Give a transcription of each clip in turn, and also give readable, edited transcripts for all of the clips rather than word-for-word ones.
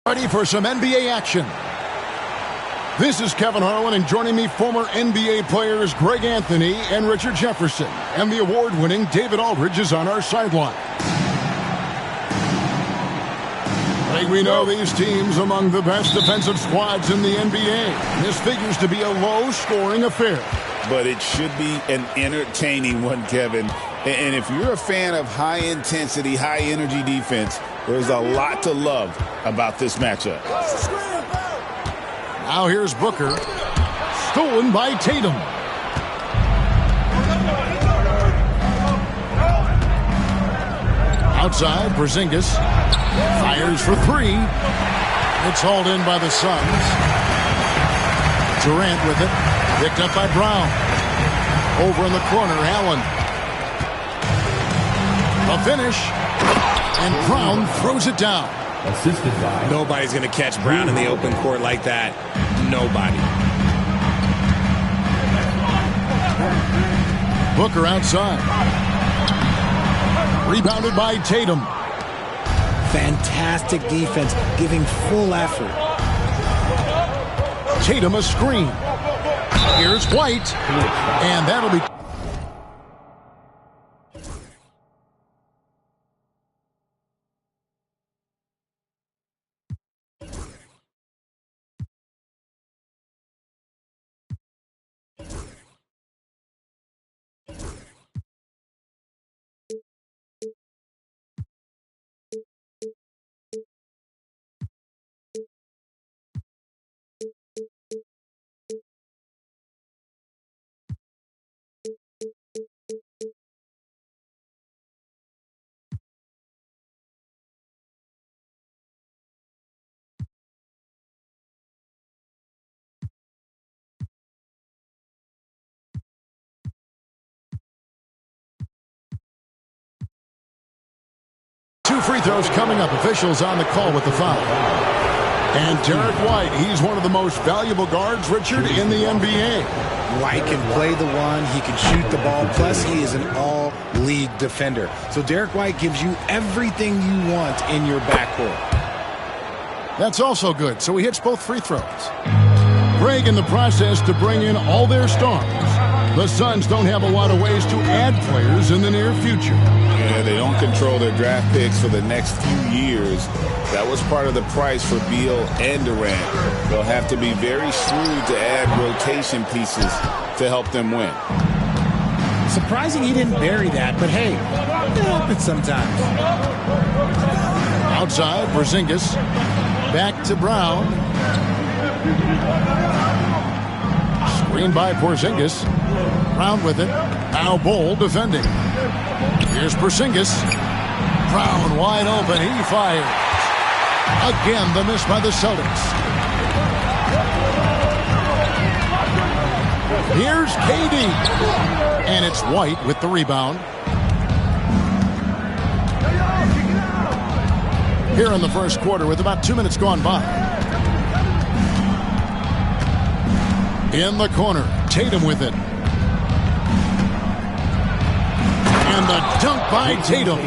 Ready for some NBA action. This is Kevin Harlan, and joining me, former NBA players Greg Anthony and Richard Jefferson. And the award-winning David Aldridge is on our sideline. Like we know, these teams among the best defensive squads in the NBA. This figures to be a low-scoring affair. But it should be an entertaining one, Kevin. And if you're a fan of high-intensity, high-energy defense, there's a lot to love about this matchup. Now here's Booker. Stolen by Tatum. Outside, Porzingis fires for three. It's hauled in by the Suns. Durant with it. Picked up by Brown. Over in the corner, Allen. A finish. And Brown throws it down. Assisted by. Nobody's going to catch Brown in the open court like that. Nobody. Booker outside. Rebounded by Tatum. Fantastic defense, giving full effort. Tatum a screen. Here's White. And that'll be... Two free throws coming up. Officials on the call with the foul. And Derek White, he's one of the most valuable guards, Richard, in the NBA. White can play the one, he can shoot the ball, plus he is an all-league defender. So Derek White gives you everything you want in your backcourt. That's also good, so he hits both free throws. Greg in the process to bring in all their stars. The Suns don't have a lot of ways to add players in the near future. Yeah, they don't control their draft picks for the next few years. That was part of the price for Beal and Durant. They'll have to be very shrewd to add rotation pieces to help them win. Surprising he didn't bury that, but hey, it happens sometimes. Outside, Porzingis. Back to Brown. Screen by Porzingis. Brown with it. Now Bol defending. Here's Porzingis. Brown wide open. He fires. Again, the miss by the Celtics. Here's KD. And it's White with the rebound. Here in the first quarter with about 2 minutes gone by. In the corner, Tatum with it. And the dunk by Tatum.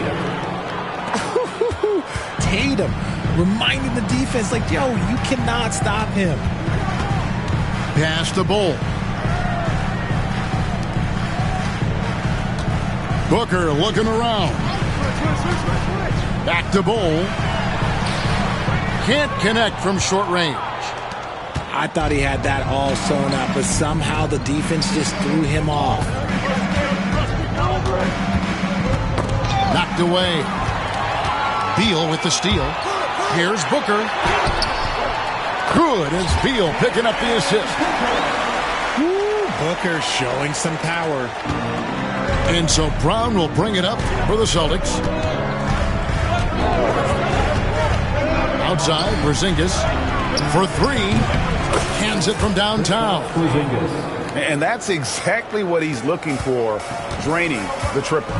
Tatum reminding the defense, like, yo, you cannot stop him. Pass to Bol. Booker looking around. Back to Bol. Can't connect from short range. I thought he had that all sewn up, but somehow the defense just threw him off. Knocked away. Beal with the steal. Here's Booker. Good as Beal picking up the assist. Woo, Booker showing some power. And so Brown will bring it up for the Celtics. Outside, Porzingis for three. Hands it from downtown. And that's exactly what he's looking for, draining the triple.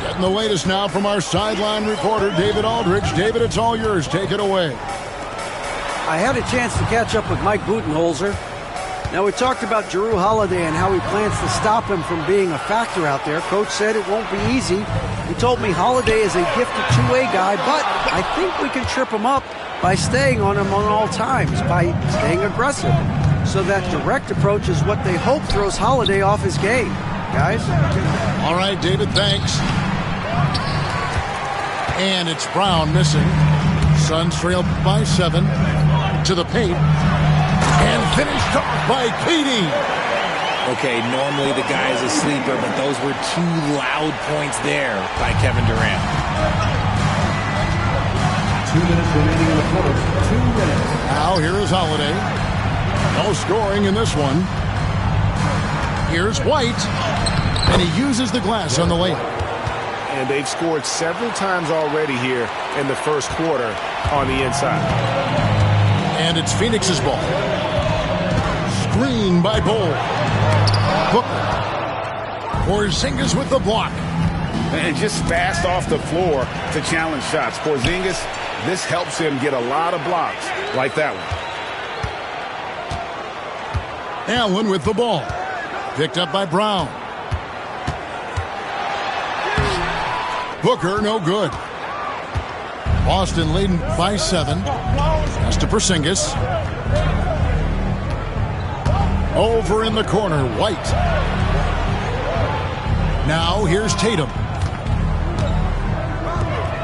Getting the latest now from our sideline reporter, David Aldridge. David, it's all yours. Take it away. I had a chance to catch up with Mike Budenholzer. Now, we talked about Jrue Holiday and how he plans to stop him from being a factor out there. Coach said it won't be easy. He told me Holiday is a gifted two-way guy, but I think we can trip him up by staying on him on all times, by staying aggressive. So that direct approach is what they hope throws Holiday off his game. Guys? All right, David, thanks. And it's Brown missing. Suns trail by 7 to the paint. And finished off by KD. Okay, normally the guy is a sleeper, but those were 2 loud points there by Kevin Durant. 2 minutes remaining in the quarter. 2 minutes. Now here is Holiday. No scoring in this one. Here's White. And he uses the glass on the layup. And they've scored several times already here in the first quarter on the inside. And it's Phoenix's ball. Screen by Bol. Booker. Porzingis with the block. And just fast off the floor to challenge shots. Porzingis, this helps him get a lot of blocks like that one. Allen with the ball. Picked up by Brown. Booker, no good. Boston leading by 7. Pass to Porzingis. Over in the corner, White. Now here's Tatum.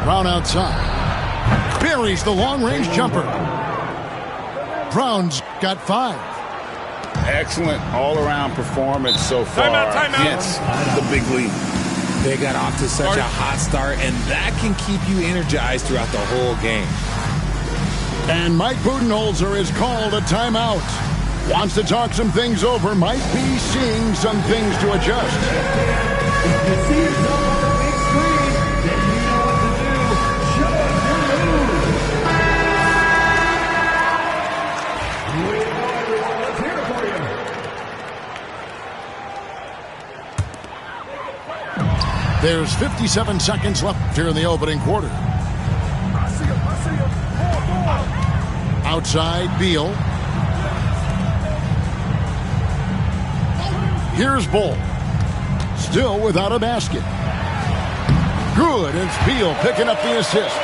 Brown outside. Buries the long-range jumper. Brown's got 5. Excellent all-around performance so far against the big lead. They got off to such a hot start, and that can keep you energized throughout the whole game. And Mike Budenholzer is called a timeout. Wants to talk some things over. Might be seeing some things to adjust. If you see someone on the big screen, then you know what to do. Show us your moves. Wait, everyone, let's hear it for you. There's 57 seconds left here in the opening quarter. Outside, Beal. Here's Bol. Still without a basket. Good. It's Beal picking up the assist.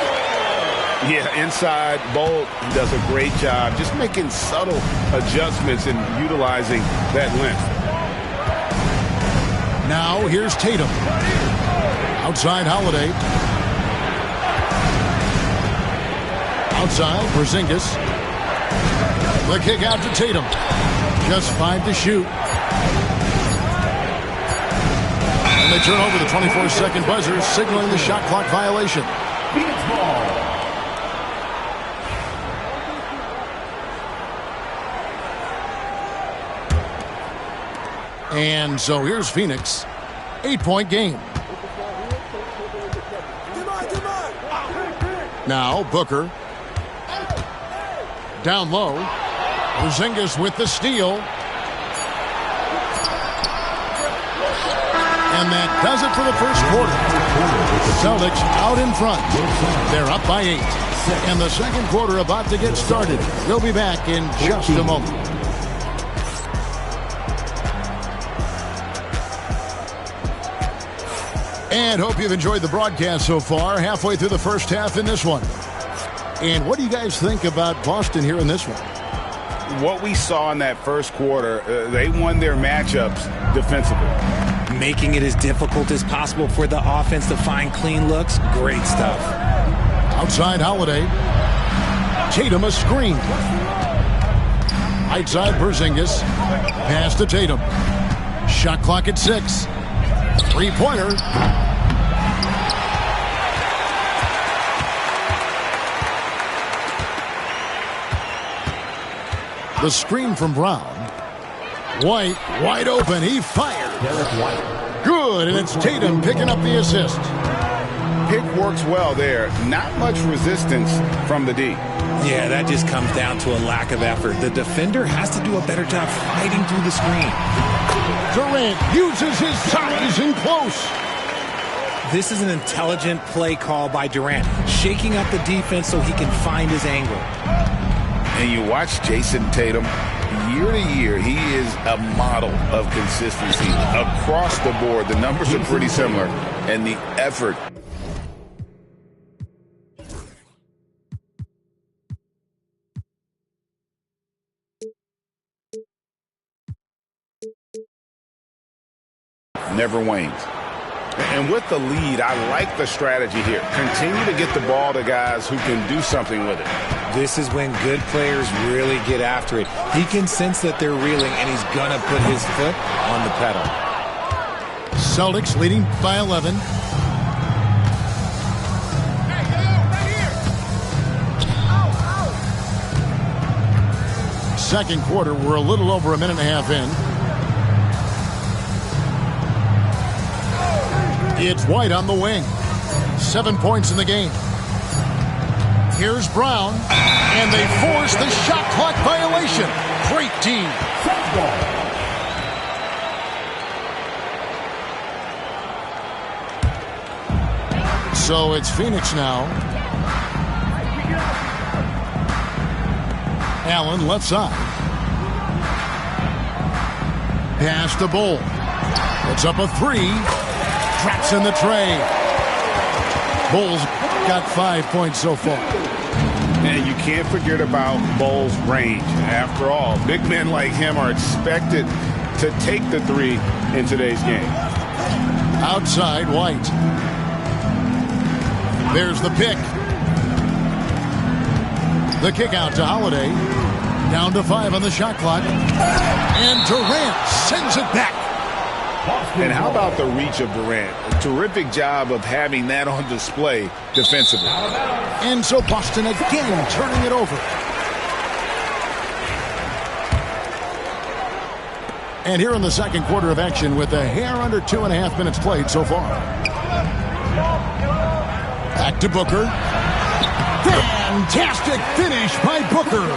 Yeah, inside, Bol does a great job just making subtle adjustments and utilizing that length. Now here's Tatum. Outside, Holiday. Outside, Porzingis. The kick out to Tatum. Just 5 to shoot. And they turn over the 24-second buzzer, signaling the shot clock violation. Phoenix ball. And so here's Phoenix. 8-point game. Now Booker. Down low. Porzingis with the steal. And that does it for the first quarter. Celtics out in front. They're up by 8. And the second quarter about to get started. We'll be back in just a moment. And hope you've enjoyed the broadcast so far. Halfway through the first half in this one. And what do you guys think about Boston here in this one? What we saw in that first quarter, they won their matchups defensively. Making it as difficult as possible for the offense to find clean looks. Great stuff. Outside, Holiday. Tatum a screen. Right side, Porzingis. Pass to Tatum. Shot clock at 6. Three-pointer. The screen from Brown. White, wide open. He fired. Good, and it's Tatum picking up the assist. Pick works well there. Not much resistance from the D. Yeah, that just comes down to a lack of effort. The defender has to do a better job fighting through the screen. Durant uses his size in close. This is an intelligent play call by Durant, shaking up the defense so he can find his angle. And you watch Jason Tatum, year to year, he is a model of consistency. Across the board, the numbers are pretty similar, and the effort. Never wanes. And with the lead, I like the strategy here. Continue to get the ball to guys who can do something with it. This is when good players really get after it. He can sense that they're reeling, and he's going to put his foot on the pedal. Celtics leading by 11. Second quarter, we're a little over a minute and a half in. It's White on the wing. 7 points in the game. Here's Brown, and they force the shot clock violation. Great team. So it's Phoenix now. Allen left side. Pass to Bull. Puts up a three. Traps in the tray. Bulls got 5 points so far. And you can't forget about Bull's range. After all, big men like him are expected to take the three in today's game. Outside, White. There's the pick. The kick out to Holiday. Down to 5 on the shot clock. And Durant sends it back. And how about the reach of Durant? A terrific job of having that on display defensively. And so Boston again turning it over. And here in the second quarter of action with a hair under 2.5 minutes played so far. Back to Booker. Fantastic finish by Booker.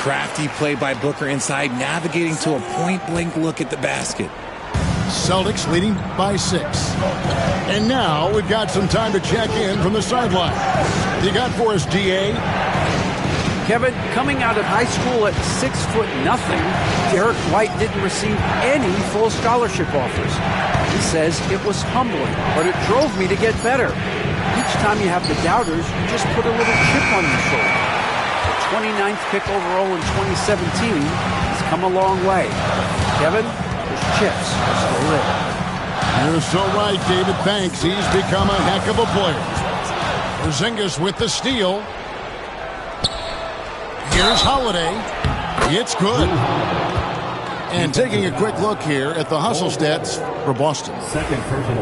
Crafty play by Booker inside, navigating to a point-blank look at the basket. Celtics leading by 6. And now we've got some time to check in from the sideline. You got for us, DA? Kevin, coming out of high school at 6'0", Derek White didn't receive any full scholarship offers. He says it was humbling, but it drove me to get better. Each time you have the doubters, you just put a little chip on your shoulder. The 29th pick overall in 2017 has come a long way. Kevin, those chips are still there. You're so right, David Banks. He's become a heck of a player. Porzingis with the steal. Here's Holiday. It's good. And taking a quick look here at the hustle stats for Boston.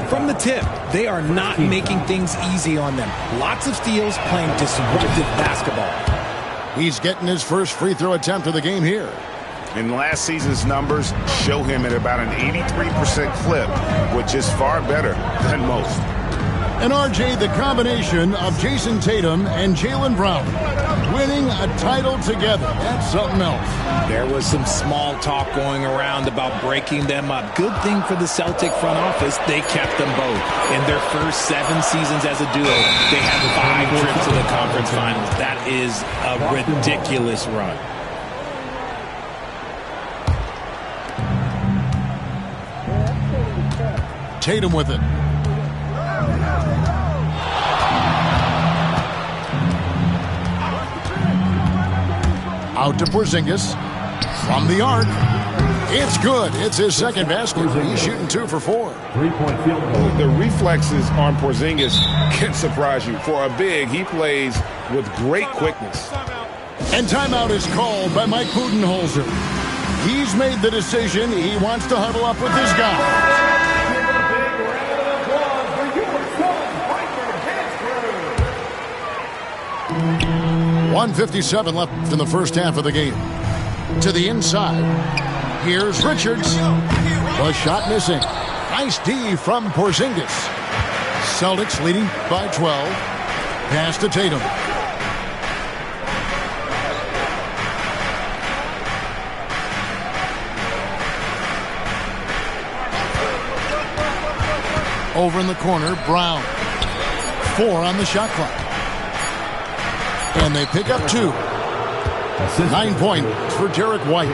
From the tip, they are not making things easy on them. Lots of steals, playing disruptive basketball. He's getting his first free throw attempt of the game here. And last season's numbers show him at about an 83% clip, which is far better than most. And RJ, the combination of Jason Tatum and Jaylen Brown winning a title together. That's something else. There was some small talk going around about breaking them up. Good thing for the Celtic front office, they kept them both. In their first 7 seasons as a duo, they had 5 trips to the conference finals. That is a ridiculous run. Tatum with it. Out to Porzingis. From the arc. It's good. It's his second basket. He's shooting 2 for 4. 3-point field goal. The reflexes on Porzingis can surprise you. For a big, he plays with great quickness. And timeout is called by Mike Budenholzer. He's made the decision. He wants to huddle up with his guys. 1:57 left in the first half of the game. To the inside. Here's Richards. The shot missing. Nice D from Porzingis. Celtics leading by 12. Pass to Tatum. Over in the corner, Brown. 4 on the shot clock. And they pick up 2. 9 points for Derek White.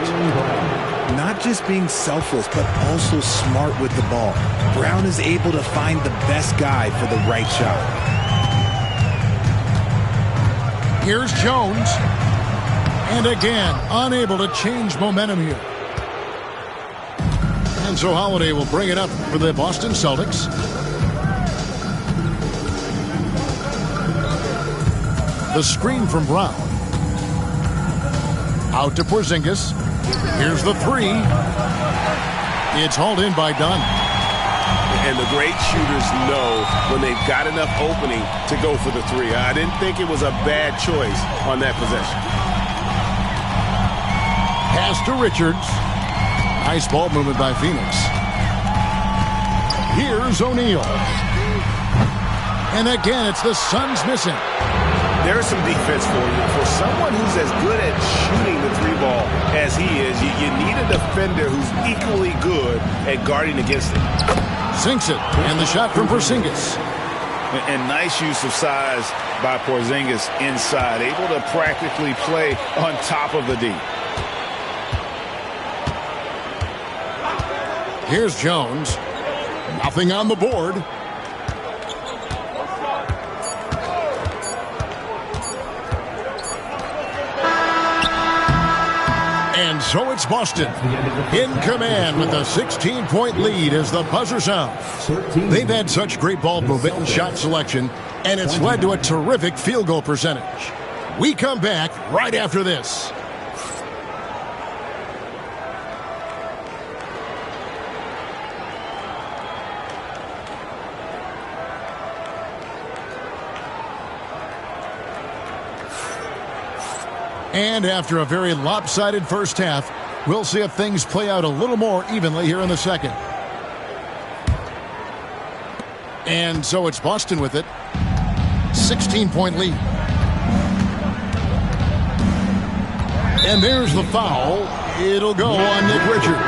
Not just being selfless, but also smart with the ball. Brown is able to find the best guy for the right shot. Here's Jones. And again, unable to change momentum here. And so Holiday will bring it up for the Boston Celtics. The screen from Brown. Out to Porzingis. Here's the 3. It's hauled in by Dunn. And the great shooters know when they've got enough opening to go for the 3. I didn't think it was a bad choice on that possession. Pass to Richards. Nice ball movement by Phoenix. Here's O'Neal. And again, it's the Suns missing. There's some defense for you. For someone who's as good at shooting the 3-ball as he is, you need a defender who's equally good at guarding against it. Sinks it. And the shot from Porzingis. And nice use of size by Porzingis inside. Able to practically play on top of the D. Here's Jones. Nothing on the board. And so it's Boston in command with a 16-point lead as the buzzer sounds. They've had such great ball movement and shot selection, and it's led to a terrific field goal percentage. We come back right after this. And after a very lopsided first half, we'll see if things play out a little more evenly here in the second. And so it's Boston with it. 16-point lead. And there's the foul. It'll go on Nick Richards.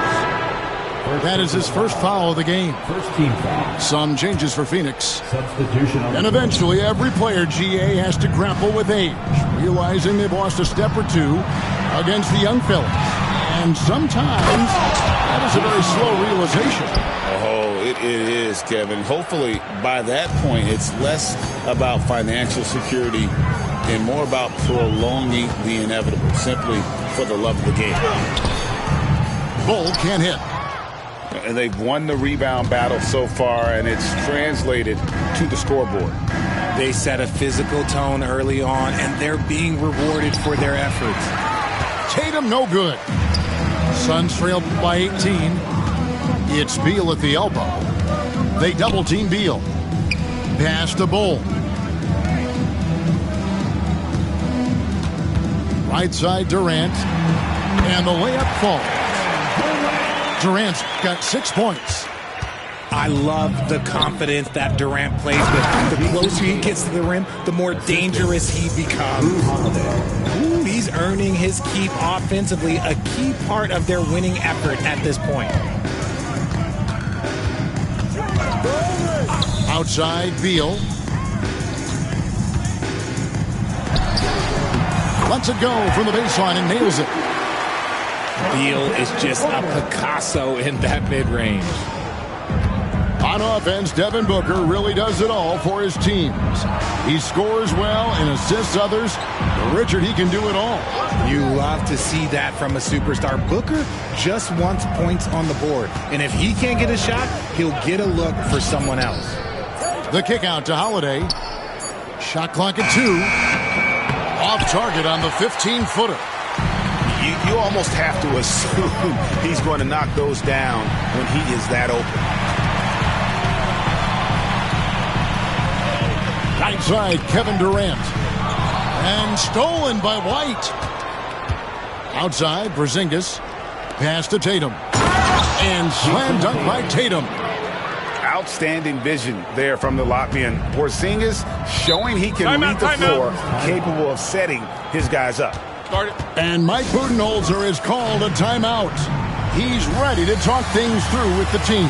That is his first foul of the game. First team foul. Some changes for Phoenix. Substitution on And eventually every player, GA, has to grapple with age, realizing they've lost a step or 2 against the young fellas. And sometimes that is a very slow realization. Oh, it is, Kevin. Hopefully by that point it's less about financial security and more about prolonging the inevitable, simply for the love of the game. Bull can't hit. And they've won the rebound battle so far, and it's translated to the scoreboard. They set a physical tone early on, and they're being rewarded for their efforts. Tatum no good. Suns trailed by 18. It's Beal at the elbow. They double team Beal. Pass to Bull. Right side Durant. And the layup falls. Durant's got 6 points. I love the confidence that Durant plays with. The closer he gets to the rim, the more dangerous he becomes. Ooh, he's earning his keep offensively, a key part of their winning effort at this point. Outside Beal. Lets it go from the baseline and nails it. Beal is just a Picasso in that mid-range. On offense, Devin Booker really does it all for his teams. He scores well and assists others. Richard, he can do it all. You love to see that from a superstar. Booker just wants points on the board. And if he can't get a shot, he'll get a look for someone else. The kick out to Holiday. Shot clock at 2. Off target on the 15-footer. You almost have to assume he's going to knock those down when he is that open. Right side, Kevin Durant. And stolen by White. Outside, Porzingis. Pass to Tatum. And slam dunk by Tatum. Outstanding vision there from the Latvian. Porzingis showing he can read the floor, capable of setting his guys up. And Mike Budenholzer has called a timeout. He's ready to talk things through with the team.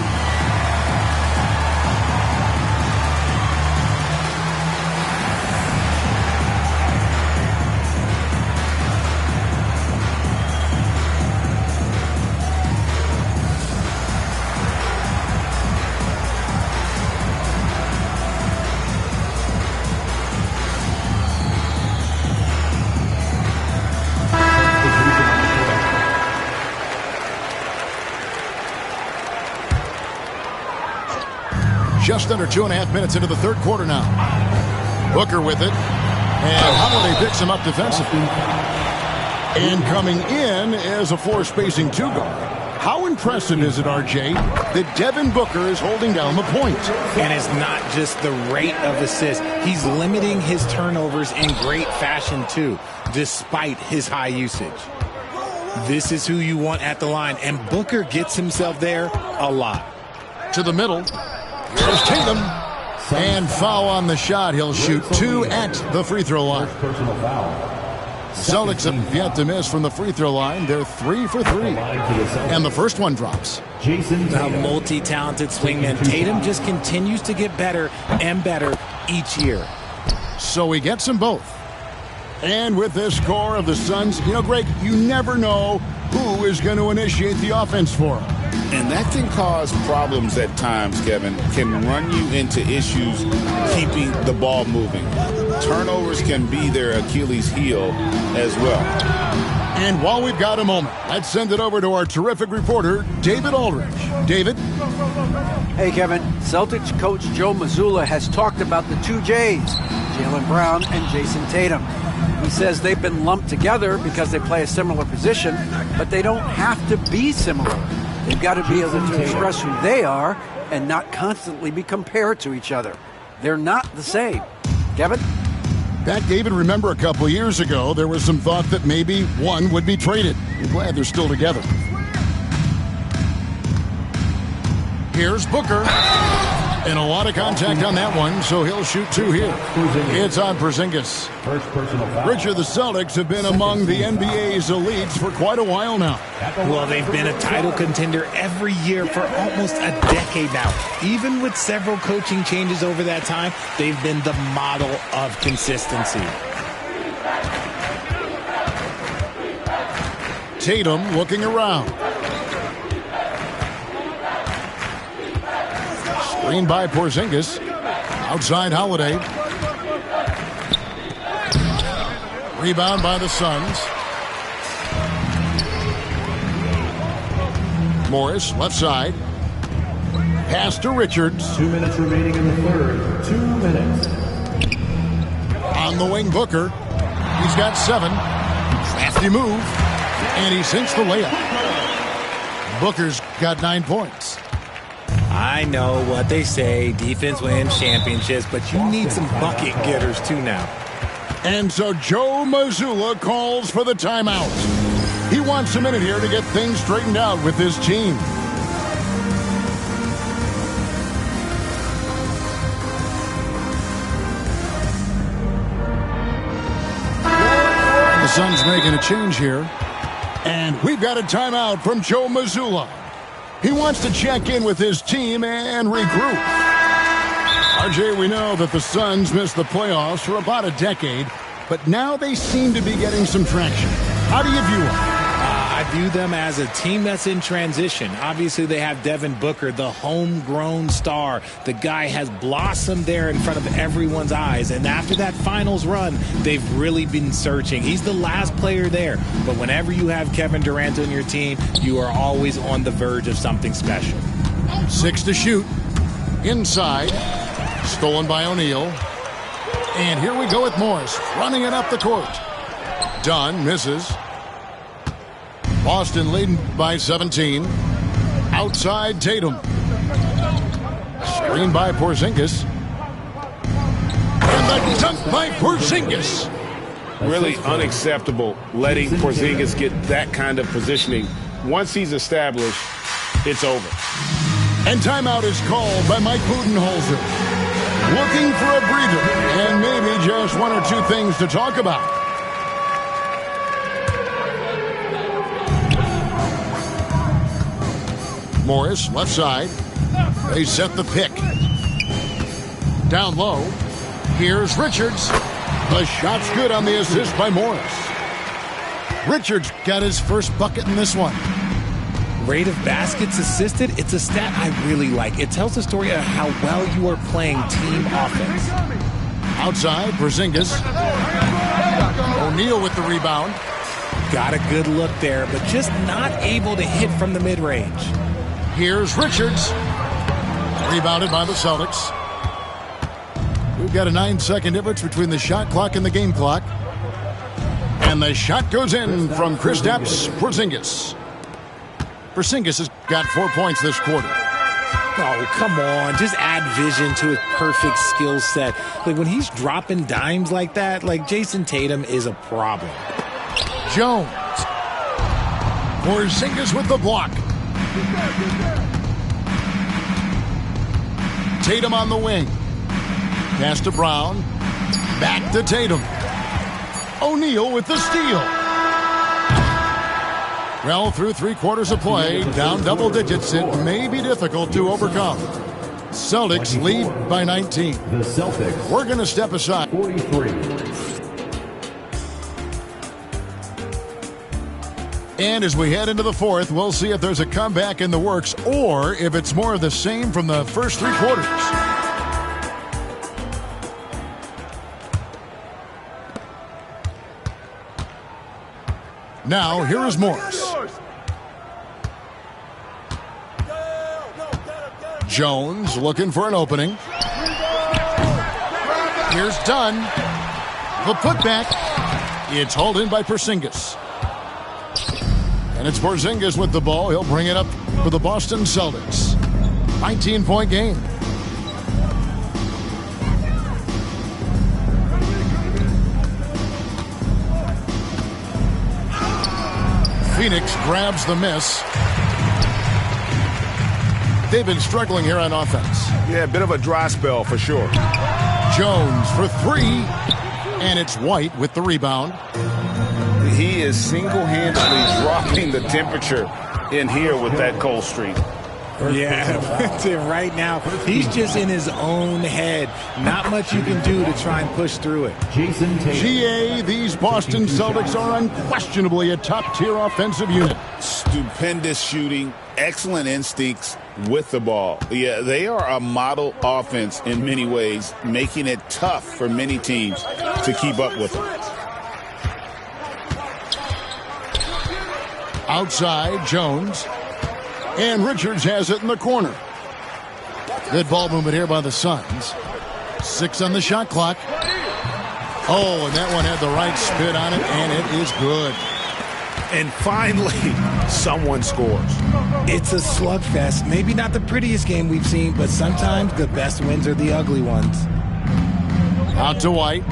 Just under 2.5 minutes into the third quarter now. Booker with it. And Holiday picks him up defensively. And coming in is a floor-spacing two-guard. How impressive is it, RJ, that Devin Booker is holding down the point? And it's not just the rate of assists. He's limiting his turnovers in great fashion, too, despite his high usage. This is who you want at the line, and Booker gets himself there a lot. To the middle. Here's Tatum. And foul on the shot. He'll shoot 2 at the free throw line. Personal foul. Celtics have yet to miss from the free throw line. They're 3 for 3. And the first one drops. Jason The Tatum. multi-talented swingman. Tatum just continues to get better and better each year. So he gets them both. And with this score of the Suns, Greg, you never know who is going to initiate the offense for him. And that can cause problems at times, Kevin. Can run you into issues keeping the ball moving. Turnovers can be their Achilles heel as well. And while we've got a moment, let's send it over to our terrific reporter, David Aldridge. David? Hey, Kevin. Celtics coach Joe Mazzulla has talked about the two J's, Jaylen Brown and Jason Tatum. He says they've been lumped together because they play a similar position, but they don't have to be similar. They've got to be able to express who they are and not constantly be compared to each other. They're not the same. Kevin? Back, David, remember a couple years ago, there was some thought that maybe one would be traded. I'm glad they're still together. Here's Booker. And a lot of contact on that one, so he'll shoot 2 here. It's on Porzingis. First personal foul. Richard, the Celtics have been among the NBA's elites for quite a while now. Well, they've been a title contender every year for almost a decade now. Even with several coaching changes over that time, they've been the model of consistency. Tatum looking around. Screen by Porzingis. Outside Holiday. Rebound by the Suns. Morris, left side. Pass to Richards. 2 minutes remaining in the third. 2 minutes. On the wing, Booker. He's got 7. Crafty move. And he sinks the layup. Booker's got 9 points. I know what they say, defense wins championships, but you need some bucket getters too now. And so Joe Mazzulla calls for the timeout. He wants a minute here to get things straightened out with his team. The Suns making a change here. And we've got a timeout from Joe Mazzulla. He wants to check in with his team and regroup. RJ, we know that the Suns missed the playoffs for about a decade, but now they seem to be getting some traction. How do you view them? I view them as a team that's in transition. Obviously, they have Devin Booker, the homegrown star. The guy has blossomed there in front of everyone's eyes. And after that finals run, they've really been searching. He's the last player there. But whenever you have Kevin Durant on your team, you are always on the verge of something special. 6 to shoot. Inside. Stolen by O'Neal. And here we go with Morris running it up the court. Dunn misses. Boston leading by 17. Outside Tatum. Screen by Porzingis. And the dunk by Porzingis. Really unacceptable letting Porzingis get that kind of positioning. Once he's established, it's over. And timeout is called by Mike Budenholzer. Looking for a breather and maybe just 1 or 2 things to talk about. Morris, left side. They set the pick. Down low. Here's Richards. The shot's good on the assist by Morris. Richards got his first bucket in this one. Rate of baskets assisted, it's a stat I really like. It tells the story of how well you are playing team offense. Outside, Porzingis. O'Neal with the rebound. Got a good look there, but just not able to hit from the mid-range. Here's Richards. Rebounded by the Celtics. We've got a 9-second difference between the shot clock and the game clock. And the shot goes in from Kristaps Porzingis. Porzingis has got 4 points this quarter. Oh, come on. Just add vision to his perfect skill set. Like, when he's dropping dimes like that, like, Jason Tatum is a problem. Jones. Porzingis with the block. Tatum on the wing. Pass to Brown. Back to Tatum. O'Neal with the steal. Well, through 3 quarters of play, down double digits, it may be difficult to overcome. Celtics lead by 19. The Celtics. We're going to step aside. 43. And as we head into the fourth, we'll see if there's a comeback in the works or if it's more of the same from the first 3 quarters. Now, here is Morris. Jones looking for an opening. Here's Dunn. The putback. It's hauled in by Porzingis. And it's Porzingis with the ball. He'll bring it up for the Boston Celtics. 19-point game. Phoenix grabs the miss. They've been struggling here on offense. Yeah, a bit of a dry spell for sure. Jones for 3. And it's White with the rebound. He is single-handedly dropping the temperature in here with that cold streak. Yeah, right now, he's just in his own head. Not much you can do to try and push through it. Jason Tatum. GA, these Boston Celtics are unquestionably a top-tier offensive unit. Stupendous shooting, excellent instincts with the ball. Yeah, they are a model offense in many ways, making it tough for many teams to keep up with them. Outside, Jones. And Richards has it in the corner. Good ball movement here by the Suns. 6 on the shot clock. Oh, and that one had the right spin on it, and it is good. And finally, someone scores. It's a slugfest. Maybe not the prettiest game we've seen, but sometimes the best wins are the ugly ones. Out to White.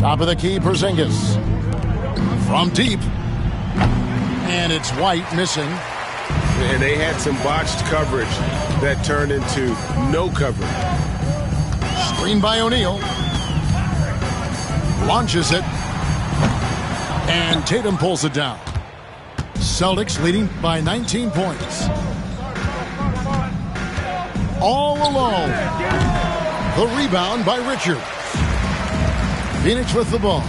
Top of the key, Porzingis. From deep. And it's White missing. And they had some botched coverage that turned into no coverage. Screen by O'Neal. Launches it. And Tatum pulls it down. Celtics leading by 19 points. All alone. The rebound by Richards. Phoenix with the ball.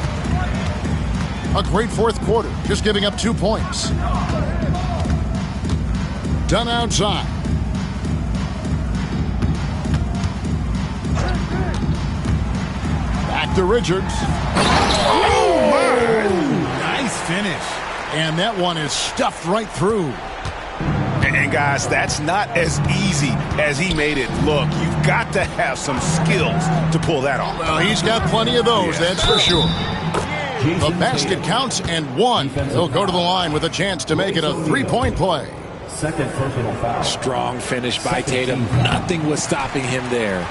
A great fourth quarter, just giving up 2 points. Done outside. Back to Richards. Oh, my! Nice finish. And that one is stuffed right through. And guys, that's not as easy as he made it look. You've got to have some skills to pull that off. Well, he's got plenty of those, that's for sure. The basket counts and 1. He'll go to the line with a chance to make it a 3-point play. Second personal foul. Strong finish by Tatum. Nothing was stopping him there.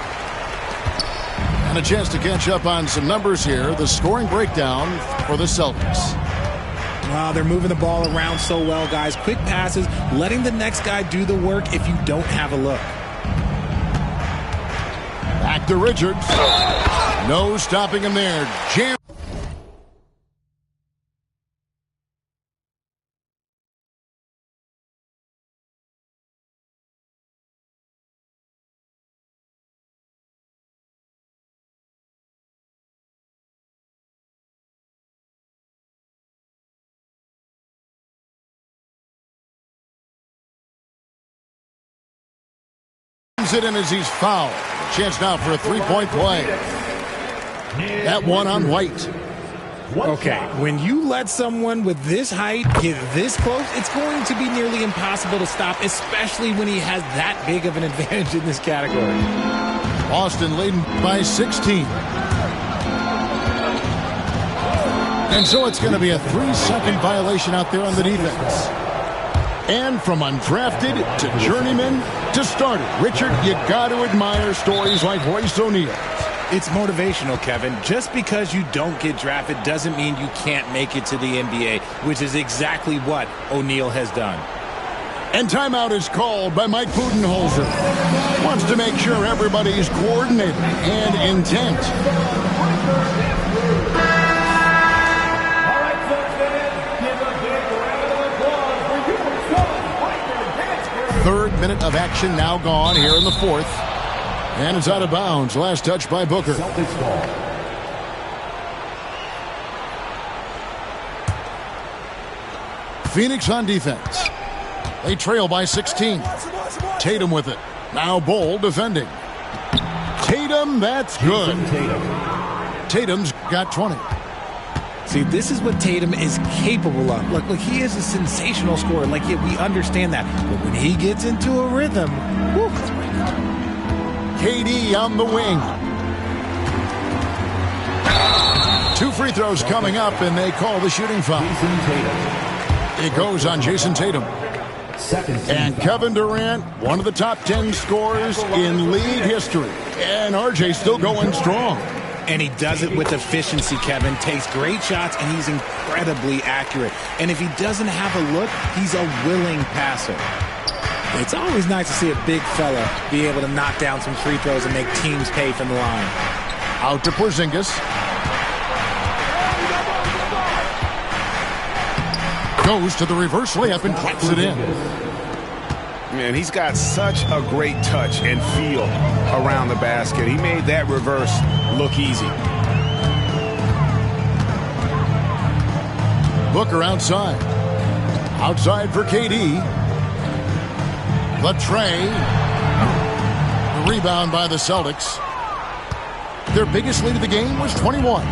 And a chance to catch up on some numbers here. The scoring breakdown for the Celtics. Wow, they're moving the ball around so well, guys. Quick passes, letting the next guy do the work if you don't have a look. Back to Richards. No stopping him there. Jam. It in as he's fouled. Chance now for a 3-point play. That one on White. Okay, when you let someone with this height get this close, it's going to be nearly impossible to stop, especially when he has that big of an advantage in this category. Boston leading by 16. And so it's going to be a 3-second violation out there on the defense. And from undrafted to journeyman to starter, Richard, you got to admire stories like Royce O'Neal. It's motivational, Kevin. Just because you don't get drafted doesn't mean you can't make it to the NBA, which is exactly what O'Neal has done. And timeout is called by Mike Budenholzer. Wants to make sure everybody's coordinated and intent. Third minute of action now gone here in the fourth. And it's out of bounds. Last touch by Booker. Phoenix on defense. They trail by 16. Tatum with it. Now Bol defending. Tatum, that's good. Tatum's got 20. See, this is what Tatum is capable of. Look, he is a sensational scorer. Like, yeah, we understand that. But when he gets into a rhythm, whew, KD on the wing. 2 free throws coming up, and they call the shooting foul. It goes on Jason Tatum. And Kevin Durant, one of the top 10 scorers in league history. And RJ still going strong. And he does it with efficiency, Kevin. Takes great shots, and he's incredibly accurate. And if he doesn't have a look, he's a willing passer. It's always nice to see a big fella be able to knock down some free throws and make teams pay from the line. Out to Porzingis. Goes to the reverse layup and claps it in. Man, he's got such a great touch and feel around the basket. He made that reverse look easy. Booker outside. Outside for KD. The tray. The rebound by the Celtics. Their biggest lead of the game was 21.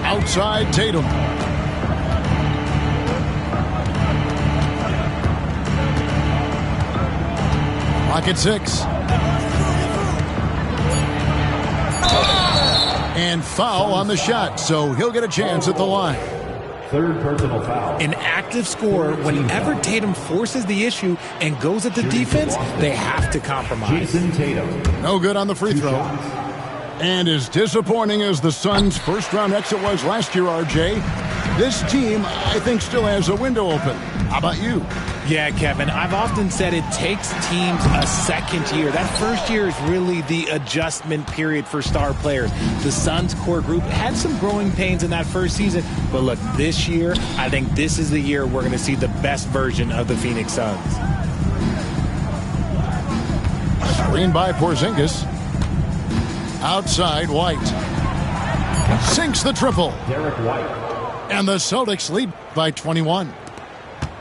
Outside Tatum. Clock at 6. And foul on the shot, so he'll get a chance at the line. Third personal foul. An active scorer, whenever Tatum forces the issue and goes at the defense, they have to compromise. Jason Tatum. No good on the free throw. And as disappointing as the Suns' first-round exit was last year, RJ, this team, I think, still has a window open. How about you? Yeah, Kevin, I've often said it takes teams a second year. That first year is really the adjustment period for star players. The Suns core group had some growing pains in that first season, but look, this year, I think this is the year we're going to see the best version of the Phoenix Suns. Screen by Porzingis. Outside, White. Sinks the triple. Derek White. And the Celtics lead by 21.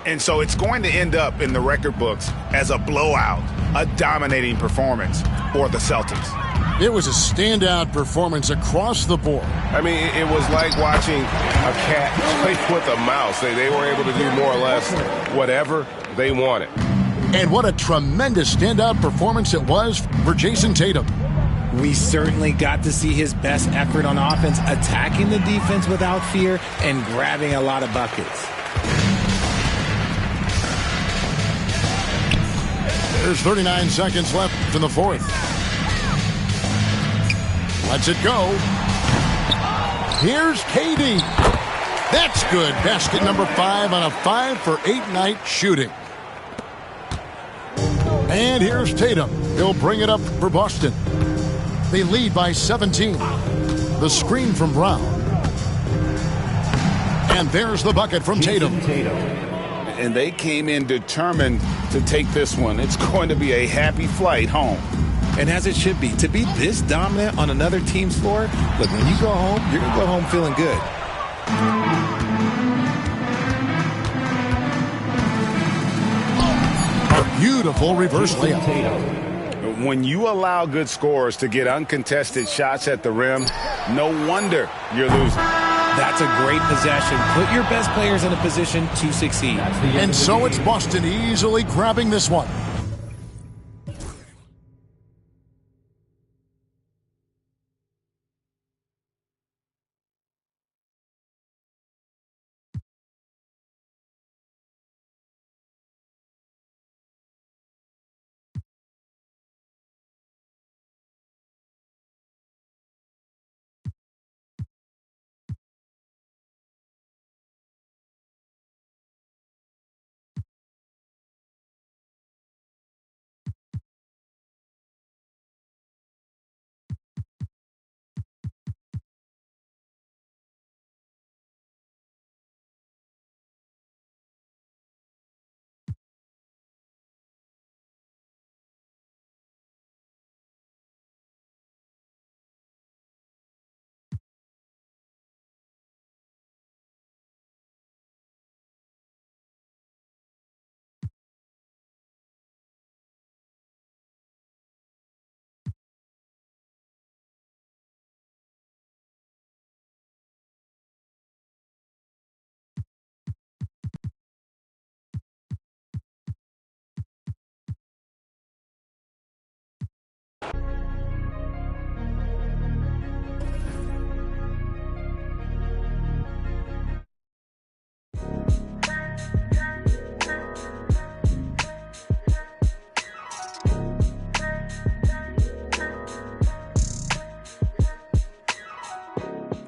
And so it's going to end up in the record books as a blowout, a dominating performance for the Celtics. It was a standout performance across the board. I mean, it was like watching a cat play with a mouse. They were able to do more or less whatever they wanted. And what a tremendous standout performance it was for Jason Tatum. We certainly got to see his best effort on offense, attacking the defense without fear and grabbing a lot of buckets. There's 39 seconds left in the fourth. Lets it go. Here's KD. That's good. Basket number 5 on a 5-for-8 night shooting. And here's Tatum. He'll bring it up for Boston. They lead by 17. The screen from Brown. And there's the bucket from Tatum. And they came in determined to take this one. It's going to be a happy flight home. And as it should be, to be this dominant on another team's floor, look, when you go home, you're going to go home feeling good. A beautiful reverse layup. when you allow good scorers to get uncontested shots at the rim, no wonder you're losing. That's a great possession. Put your best players in a position to succeed. And so it's Boston easily grabbing this one.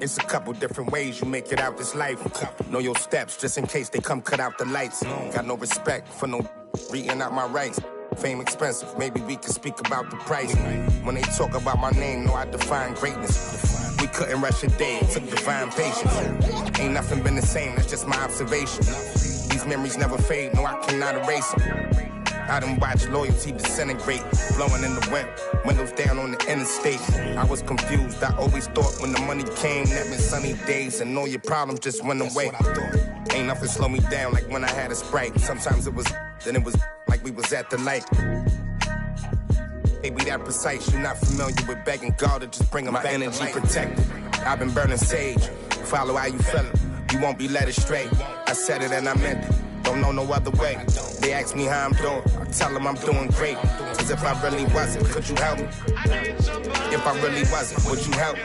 It's a couple different ways you make it out this life. Know your steps just in case they come cut out the lights. Got no respect for no reading out my rights. Fame expensive, maybe we can speak about the price. When they talk about my name, know I define greatness. We couldn't rush a day, it took divine patience. Ain't nothing been the same, that's just my observation. These memories never fade, no I cannot erase them. I done watched loyalty disintegrate, blowing in the wind, windows down on the interstate. I was confused, I always thought when the money came, that meant sunny days and all your problems just went away. Ain't nothing slow me down like when I had a Sprite. Sometimes it was, then it was like we was at the light. Maybe that precise, you're not familiar with begging God to just bring my energy protected. I've been burning sage, follow how you feeling, you won't be led astray. I said it and I meant it. Don't know no other way. They ask me how I'm doing, I tell them I'm doing great. Cause if I really wasn't, could you help me? If I really wasn't, would you help me?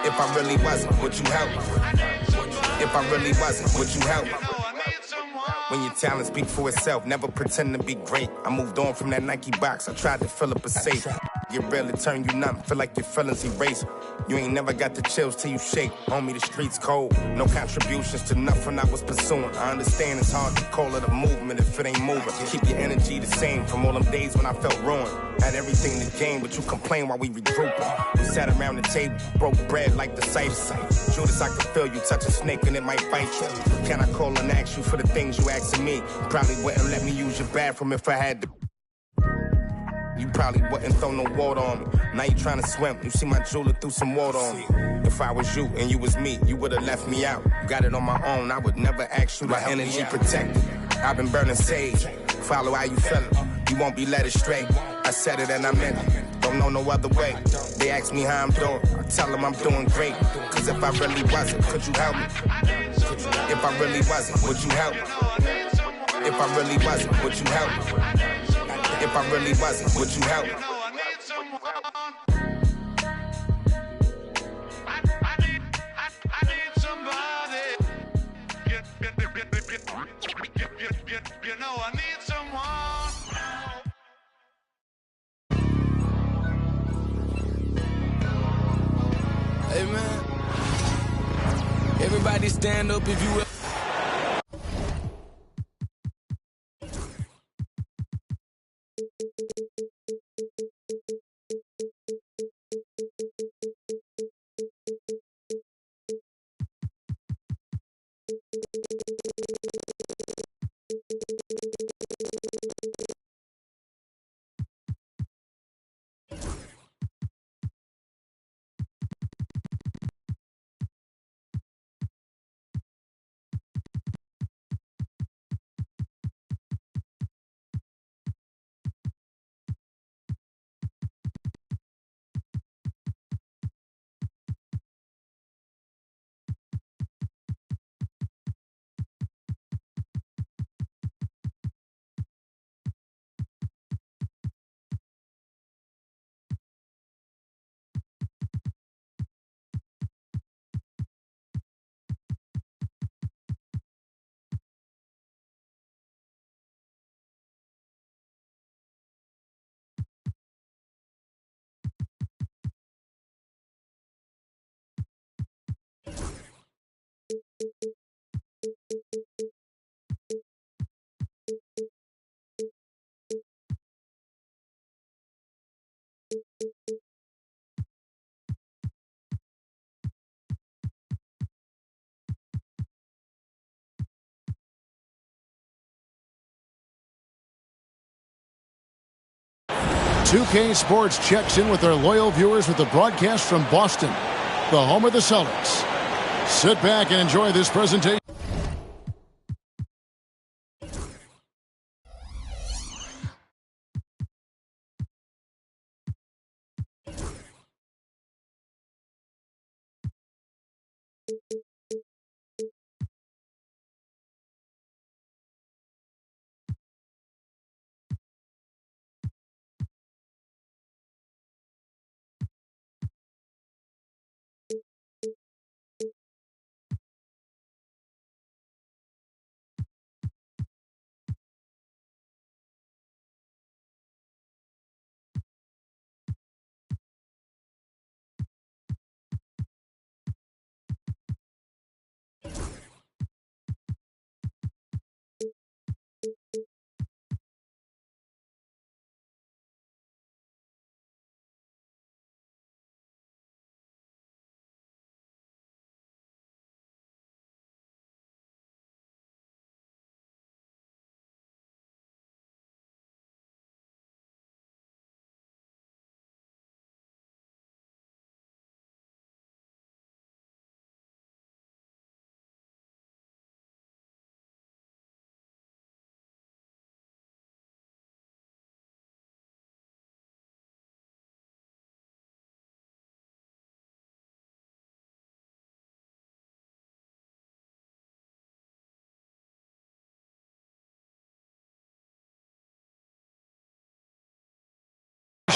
If I really wasn't, would you help me? If I really wasn't, would you help me? When your talent speaks for itself, never pretend to be great. I moved on from that Nike box, I tried to fill up a safe. Get real, it turn you nothing, feel like your feelings erase. You ain't never got the chills till you shake. Homie, the streets cold, no contributions to nothing I was pursuing. I understand it's hard to call it a movement if it ain't moving. Keep your energy the same from all them days when I felt ruined. Had everything to gain, but you complain while we regrouping. We sat around the table, broke bread like the Cypher. Judas, I could feel you touch a snake and it might bite you. Can I call and ask you for the things you asking me? Probably wouldn't let me use your bathroom if I had to. You probably wouldn't throw no water on me. Now you trying to swim, you see my jeweler threw some water on me. If I was you and you was me, you would've left me out. Got it on my own, I would never ask you to help me out. My energy protected, I've been burning sage. Follow how you feeling, you won't be led astray. I said it and I meant it, don't know no other way. They ask me how I'm doing, I tell them I'm doing great. Cause if I really wasn't, could you help me? If I really wasn't, would you help me? If I really wasn't, would you help me? If I really wasn't, would you help? You know I need someone. Hey man, everybody stand up if you will. 2K Sports checks in with their loyal viewers with the broadcast from Boston, the home of the Celtics. Sit back and enjoy this presentation.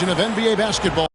Of NBA basketball.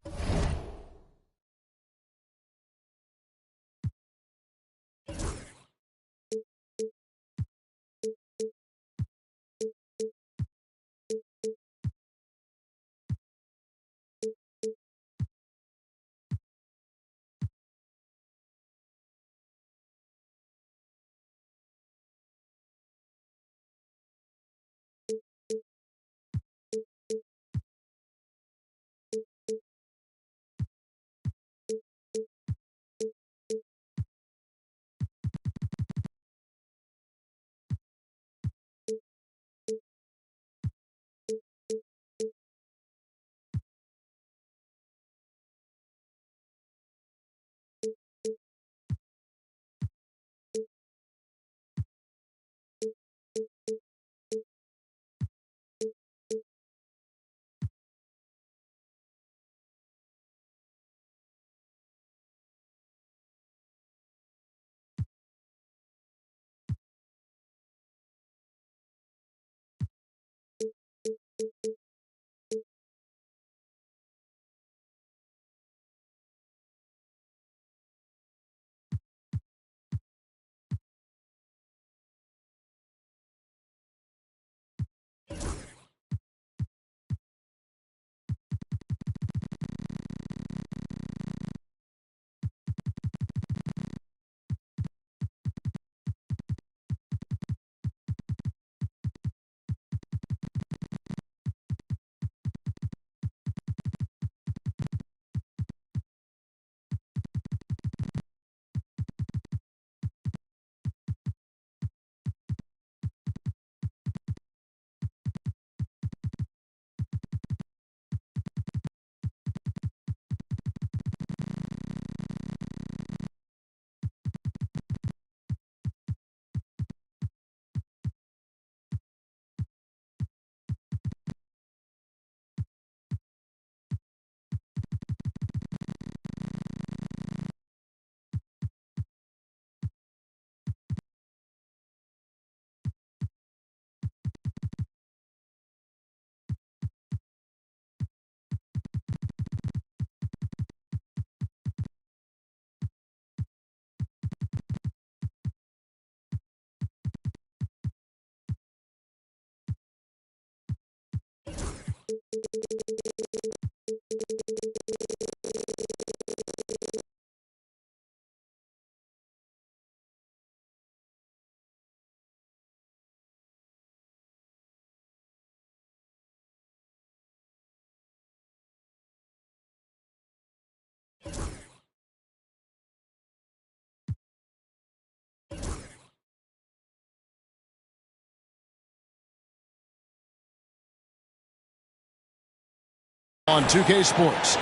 On 2K Sports.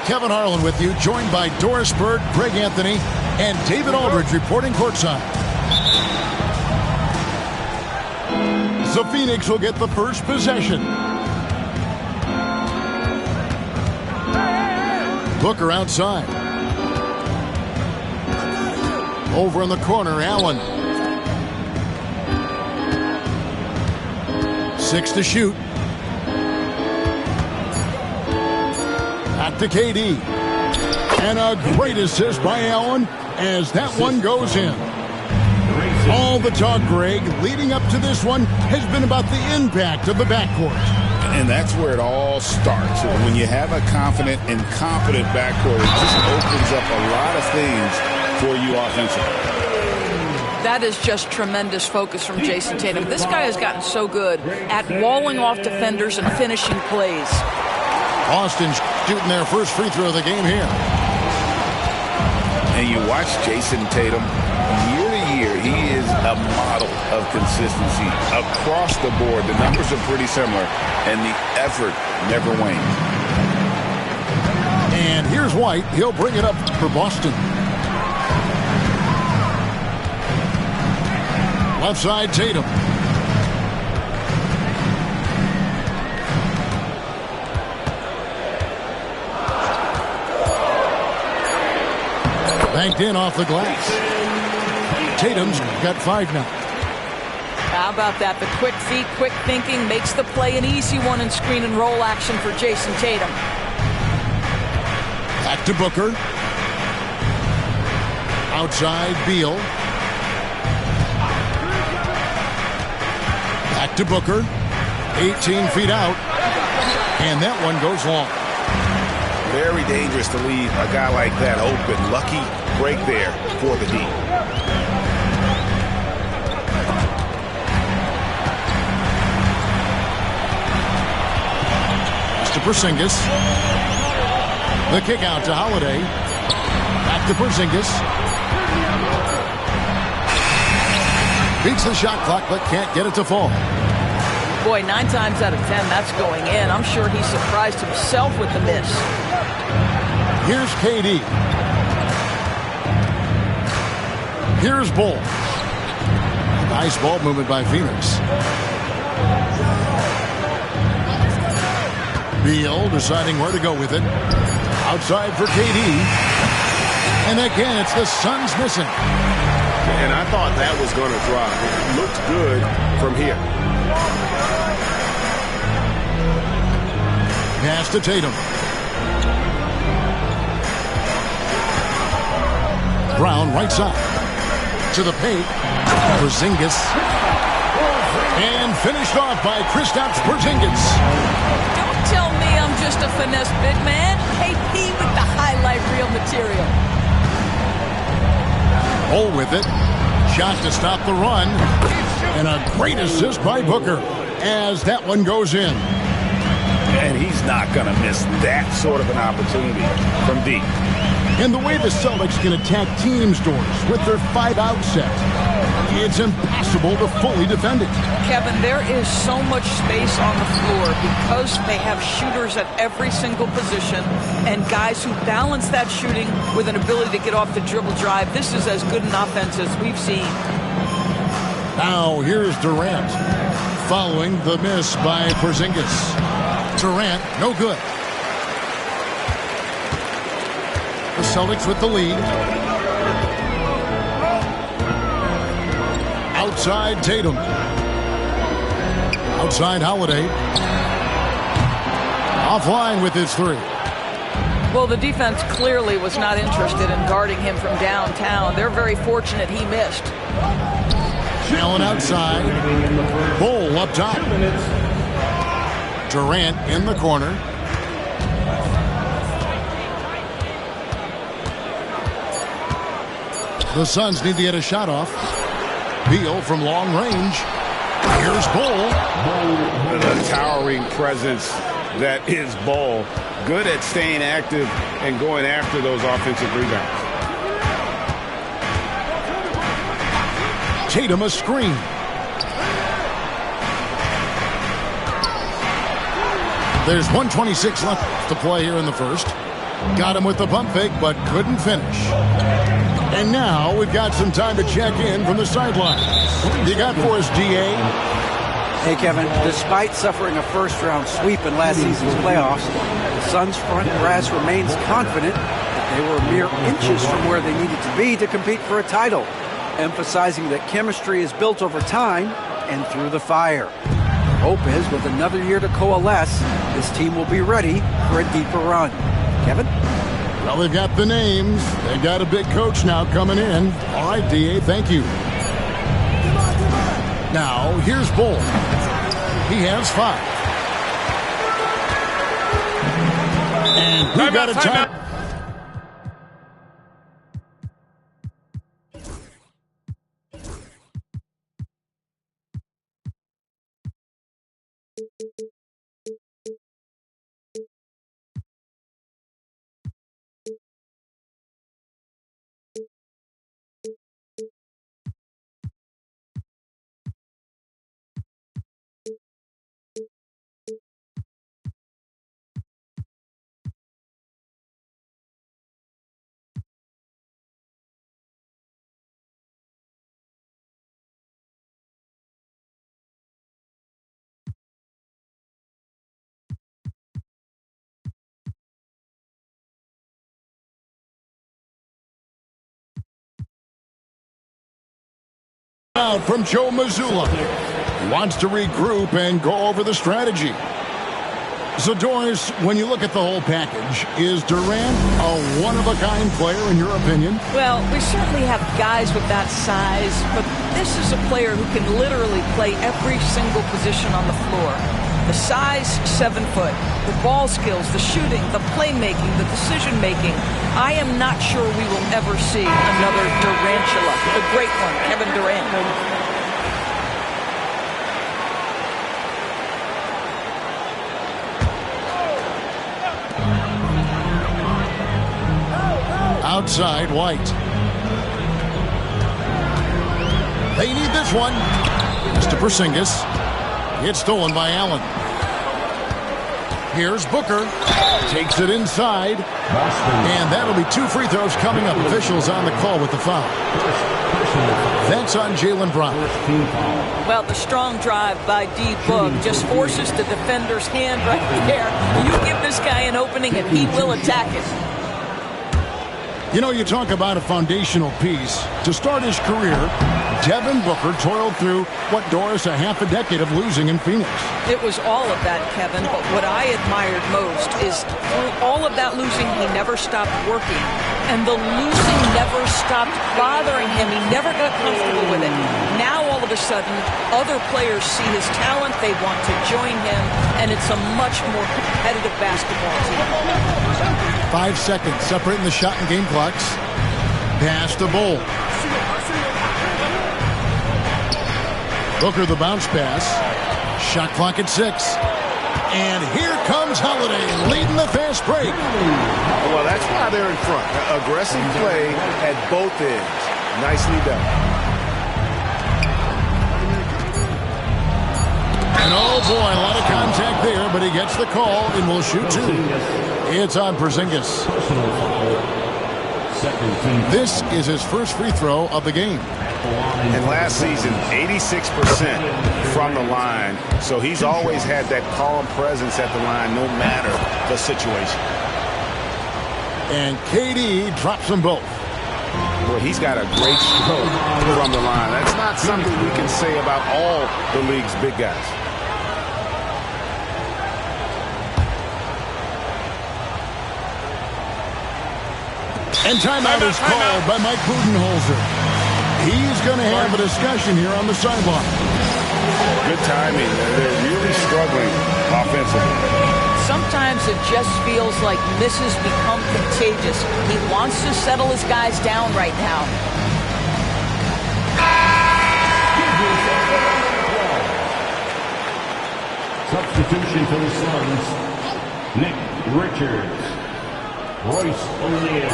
Kevin Harlan with you, joined by Doris Bird, Greg Anthony, and David Aldridge reporting courtside. The Phoenix will get the first possession. Booker outside. Over in the corner, Allen. 6 to shoot. Back to KD. And a great assist by Allen as that one goes in. All the talk, Greg, leading up to this one has been about the impact of the backcourt. And that's where it all starts. When you have a confident and competent backcourt, it just opens up a lot of things for you offensively. That is just tremendous focus from Jason Tatum. This guy has gotten so good at walling off defenders and finishing plays. Boston shooting their first free throw of the game here. And you watch Jason Tatum year to year. He is a model of consistency across the board. The numbers are pretty similar, and the effort never wanes. And here's White. He'll bring it up for Boston. Left side, Tatum. Banked in off the glass. Tatum's got 5 now. How about that? The quick feet, quick thinking makes the play an easy one in screen and roll action for Jason Tatum. Back to Booker. Outside, Beal. Back to Booker. 18 feet out. And that one goes long. Very dangerous to leave a guy like that open. Lucky break there for the D. To Porzingis. The kick out to Holiday. Back to Porzingis. Beats the shot clock but can't get it to fall. Boy, 9 times out of 10 that's going in. I'm sure he surprised himself with the miss. Here's KD. Here's Bull. Nice ball movement by Phoenix. Beal deciding where to go with it. Outside for KD. And again, it's the Suns missing. And I thought that was going to drop. It looked good from here. Pass to Tatum. Brown right side. To the paint. Porzingis. And finished off by Kristaps Porzingis. Don't tell me I'm just a finesse big man. KP with the highlight reel material. Bull with it. Shot to stop the run. And a great assist by Booker as that one goes in. And he's not going to miss that sort of an opportunity from deep. And the way the Celtics can attack teams' doors with their 5-out set, it's impossible to fully defend it. Kevin, there is so much space on the floor because they have shooters at every single position and guys who balance that shooting with an ability to get off the dribble drive. This is as good an offense as we've seen. Now here's Durant following the miss by Porzingis. Durant, no good. The Celtics with the lead. Outside Tatum. Outside Holiday. Offline with his 3. Well, the defense clearly was not interested in guarding him from downtown. They're very fortunate he missed. Allen outside. Bull up top. Durant in the corner. The Suns need to get a shot off. Beal from long range. Here's Bull. The towering presence that is Bull. Good at staying active and going after those offensive rebounds. Tatum a screen. There's 1:26 left to play here in the first. Got him with the pump fake, but couldn't finish. And now we've got some time to check in from the sideline. You got for us, DA? Hey, Kevin, despite suffering a first-round sweep in last season's playoffs, the Suns' front brass remains confident that they were mere inches from where they needed to be to compete for a title, emphasizing that chemistry is built over time and through the fire. Hope is, with another year to coalesce, this team will be ready for a deeper run. Kevin? Well, they've got the names. They've got a big coach now coming in. All right, DA, thank you. Now, here's Bull. He has 5. And we've got a time. Out from Joe Mazzulla. He wants to regroup and go over the strategy. So, Doris, when you look at the whole package, is Durant a one-of-a-kind player in your opinion? Well, we certainly have guys with that size, but this is a player who can literally play every single position on the floor. The size, 7 foot. The ball skills, the shooting, the playmaking, the decision-making. I am not sure we will ever see another Durantula. The great one, Kevin Durant. Outside, White. They need this one. It's to Porzingis. It's stolen by Allen. Here's Booker. Takes it inside. And that'll be 2 free throws coming up. Officials on the call with the foul. That's on Jaylen Brown. Well, the strong drive by D-Book just forces the defender's hand right there. You give this guy an opening and he will attack it. You know, you talk about a foundational piece. To start his career, Devin Booker toiled through, what, Doris, a half a decade of losing in Phoenix. It was all of that, Kevin, but what I admired most is through all of that losing, he never stopped working. And the losing never stopped bothering him. He never got comfortable with it. Now, all of a sudden, other players see his talent, they want to join him, and it's a much more competitive basketball team. 5 seconds separating the shot and game clocks. Pass to Bull. Booker the bounce pass. Shot clock at 6. And here comes Holiday leading the fast break. Well, that's why they're in front. Aggressive play at both ends. Nicely done. And oh boy, a lot of contact there, but he gets the call and will shoot 2. It's on Porzingis. This is his first free throw of the game. And last season, 86% from the line. So he's always had that calm presence at the line no matter the situation. And KD drops them both. Well, he's got a great stroke from the line. That's not something we can say about all the league's big guys. And timeout is called by Mike Budenholzer. He's going to have a discussion here on the sideline. Good timing. They're really struggling offensively. Sometimes it just feels like misses become contagious. He wants to settle his guys down right now. Substitution for the Suns, Nick Richards, Royce O'Neal.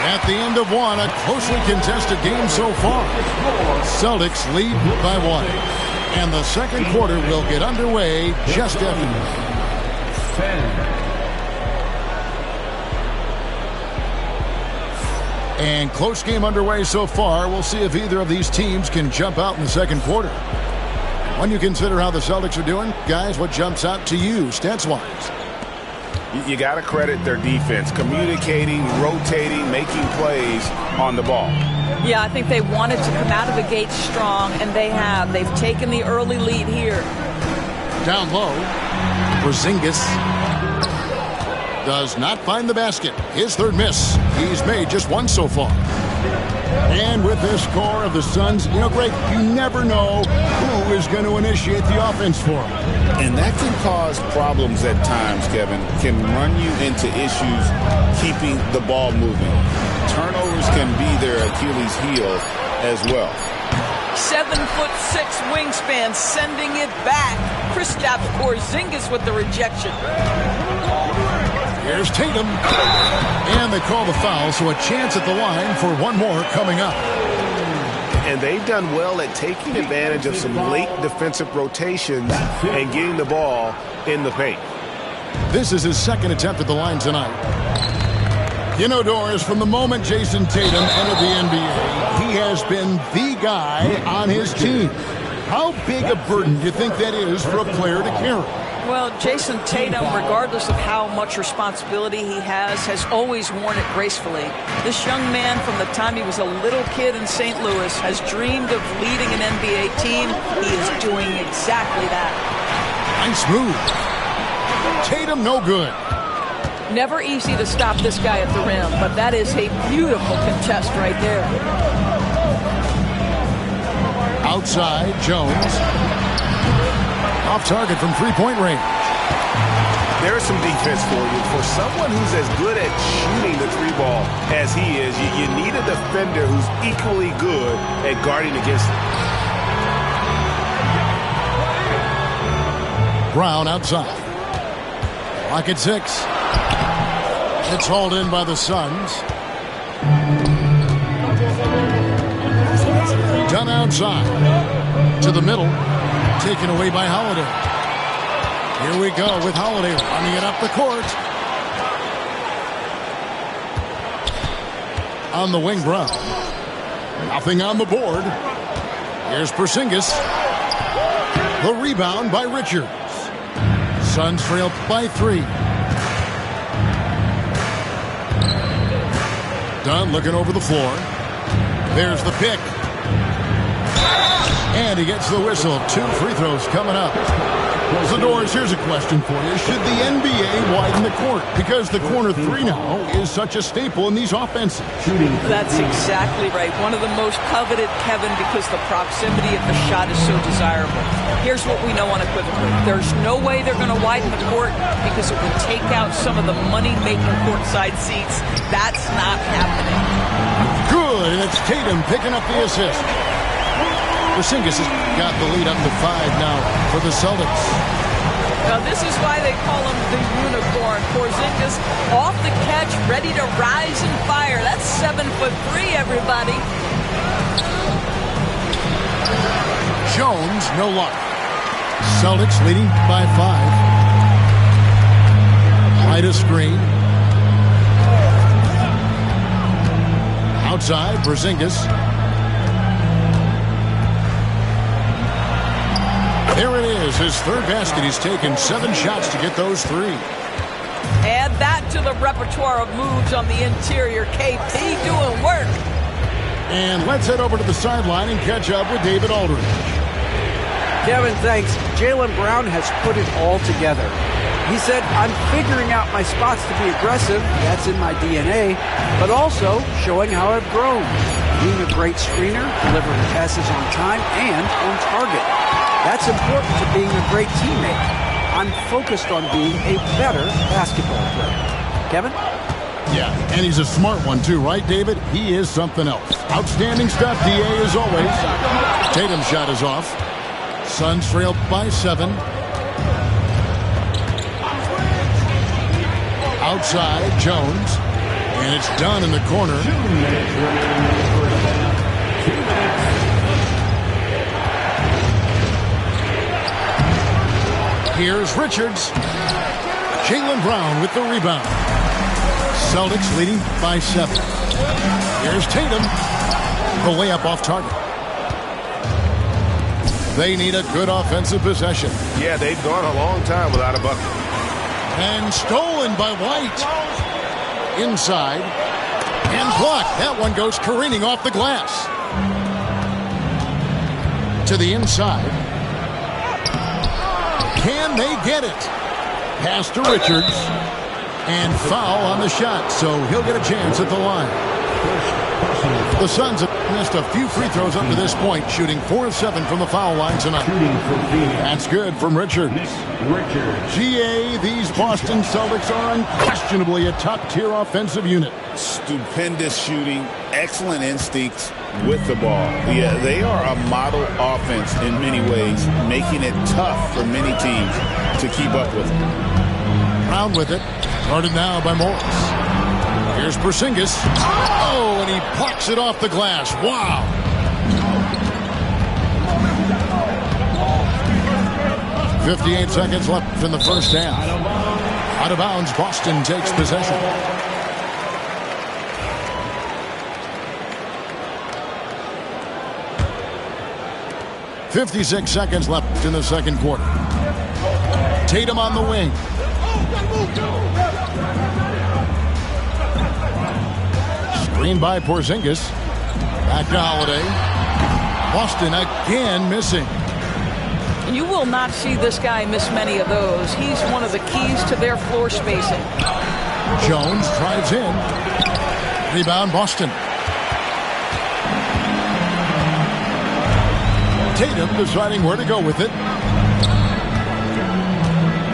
At the end of one, a closely contested game so far. Celtics lead by 1. And the second quarter will get underway just after. And close game underway so far. We'll see if either of these teams can jump out in the second quarter. When you consider how the Celtics are doing, guys, what jumps out to you, stats-wise? You got to credit their defense, communicating, rotating, making plays on the ball. Yeah, I think they wanted to come out of the gate strong, and they have. They've taken the early lead here. Down low, Porzingis does not find the basket. His third miss. He's made just one so far. And with this score of the Suns, Greg, you never know who is going to initiate the offense for them. And that can cause problems at times, Kevin. Can run you into issues keeping the ball moving. Turnovers can be their Achilles heel as well. 7'6" wingspan, sending it back. Kristaps Porzingis with the rejection. Here's Tatum. And they call the foul, so a chance at the line for one more coming up. And they've done well at taking advantage of some late defensive rotations and getting the ball in the paint. This is his second attempt at the line tonight. Doris, from the moment Jason Tatum entered the NBA, he has been the guy on his team. How big a burden do you think that is for a player to carry? Well, Jason Tatum, regardless of how much responsibility he has always worn it gracefully. This young man, from the time he was a little kid in St. Louis, has dreamed of leading an NBA team. He is doing exactly that. Nice move. Tatum, no good. Never easy to stop this guy at the rim, but that is a beautiful contest right there. Outside, Jones. Off target from three-point range. There's some defense for you. For someone who's as good at shooting the three ball as he is, you need a defender who's equally good at guarding against him. Brown outside. Clock at 6. It's hauled in by the Suns. Done outside. To the middle. Taken away by Holiday. Here we go with Holiday running it up the court. On the wing, Brown. Nothing on the board. Here's Porzingis. The rebound by Richards. Suns trail by 3. Dunn looking over the floor. There's the pick. And he gets the whistle. 2 free throws coming up. Zadores, here's a question for you. Should the NBA widen the court? Because the corner 3 now is such a staple in these offenses. That's exactly right. One of the most coveted, Kevin, because the proximity of the shot is so desirable. Here's what we know unequivocally. There's no way they're going to widen the court because it would take out some of the money-making courtside seats. That's not happening. Good, and it's Tatum picking up the assist. Porzingis has got the lead up to 5 now for the Celtics. Now this is why they call him the unicorn. Porzingis off the catch, ready to rise and fire. That's 7'3", everybody. Jones, no luck. Celtics leading by 5. Right a screen. Outside, Porzingis. There it is, his third basket. He's taken 7 shots to get those 3. Add that to the repertoire of moves on the interior. KP doing work. And let's head over to the sideline and catch up with David Aldridge. Kevin, thanks. Jaylen Brown has put it all together. He said, I'm figuring out my spots to be aggressive. That's in my DNA. But also showing how I've grown. Being a great screener, delivering passes on time and on target. That's important to being a great teammate. I'm focused on being a better basketball player. Kevin? Yeah, and he's a smart one too, right, David? He is something else. Outstanding stuff, DA, as always. Tatum's shot is off. Suns trail by 7. Outside, Jones. And it's done in the corner. Here's Richards. Jaylen Brown with the rebound. Celtics leading by 7. Here's Tatum. The layup off target. They need a good offensive possession. Yeah, they've gone a long time without a bucket. And stolen by White. Inside. And blocked. That one goes careening off the glass. To the inside. Can they get it? Pass to Richards. And foul on the shot, so he'll get a chance at the line. The Suns have missed a few free throws up to this point, shooting 4 of 7 from the foul line tonight. That's good from Richards. GA, these Boston Celtics are unquestionably a top-tier offensive unit. Stupendous shooting, excellent instincts with the ball. Yeah, they are a model offense in many ways, making it tough for many teams to keep up with them. Brown with it. Guarded now by Morris. Here's Porzingis. Oh, and he plucks it off the glass. Wow. .58 seconds left in the first half. Out of bounds, Boston takes possession. .56 seconds left in the second quarter. Tatum on the wing. Screen by Porzingis. Back to Holiday. Boston again missing. You will not see this guy miss many of those. He's one of the keys to their floor spacing. Jones drives in. Rebound Boston. Tatum deciding where to go with it.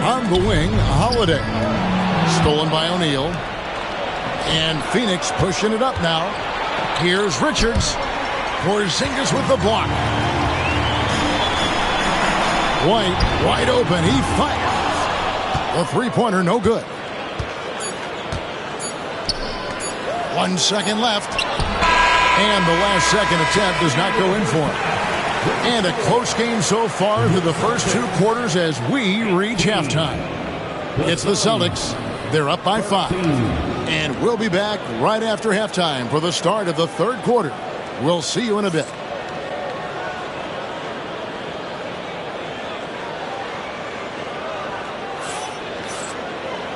On the wing, Holiday. Stolen by O'Neal. And Phoenix pushing it up now. Here's Richards. Porzingis with the block. White wide open. He fires. The three-pointer no good. 1 second left. And the last second attempt does not go in for him. And a close game so far through the first 2 quarters as we reach halftime. It's the Celtics. They're up by 5. And we'll be back right after halftime for the start of the third quarter. We'll see you in a bit.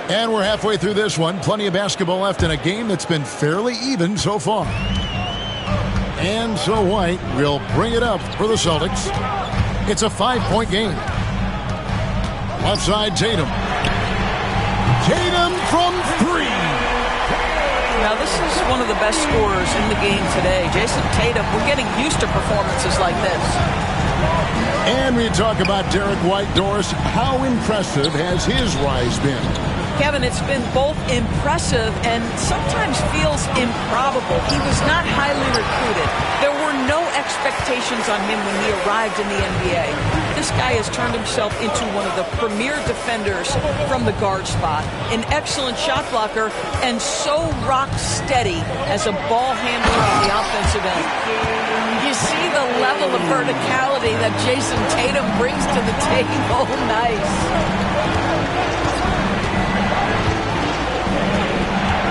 And we're halfway through this one. Plenty of basketball left in a game that's been fairly even so far. And so White will bring it up for the Celtics. It's a 5-point game. Left side, Tatum. Tatum from 3. Now, this is one of the best scorers in the game today. Jason Tatum, we're getting used to performances like this. And we talk about Derek White. Doris, how impressive has his rise been? Kevin, it's been both impressive and sometimes feels improbable. He was not highly recruited. There were no expectations on him when he arrived in the NBA. This guy has turned himself into one of the premier defenders from the guard spot, an excellent shot blocker, and so rock steady as a ball handler on the offensive end. You see the level of verticality that Jason Tatum brings to the table. Nice.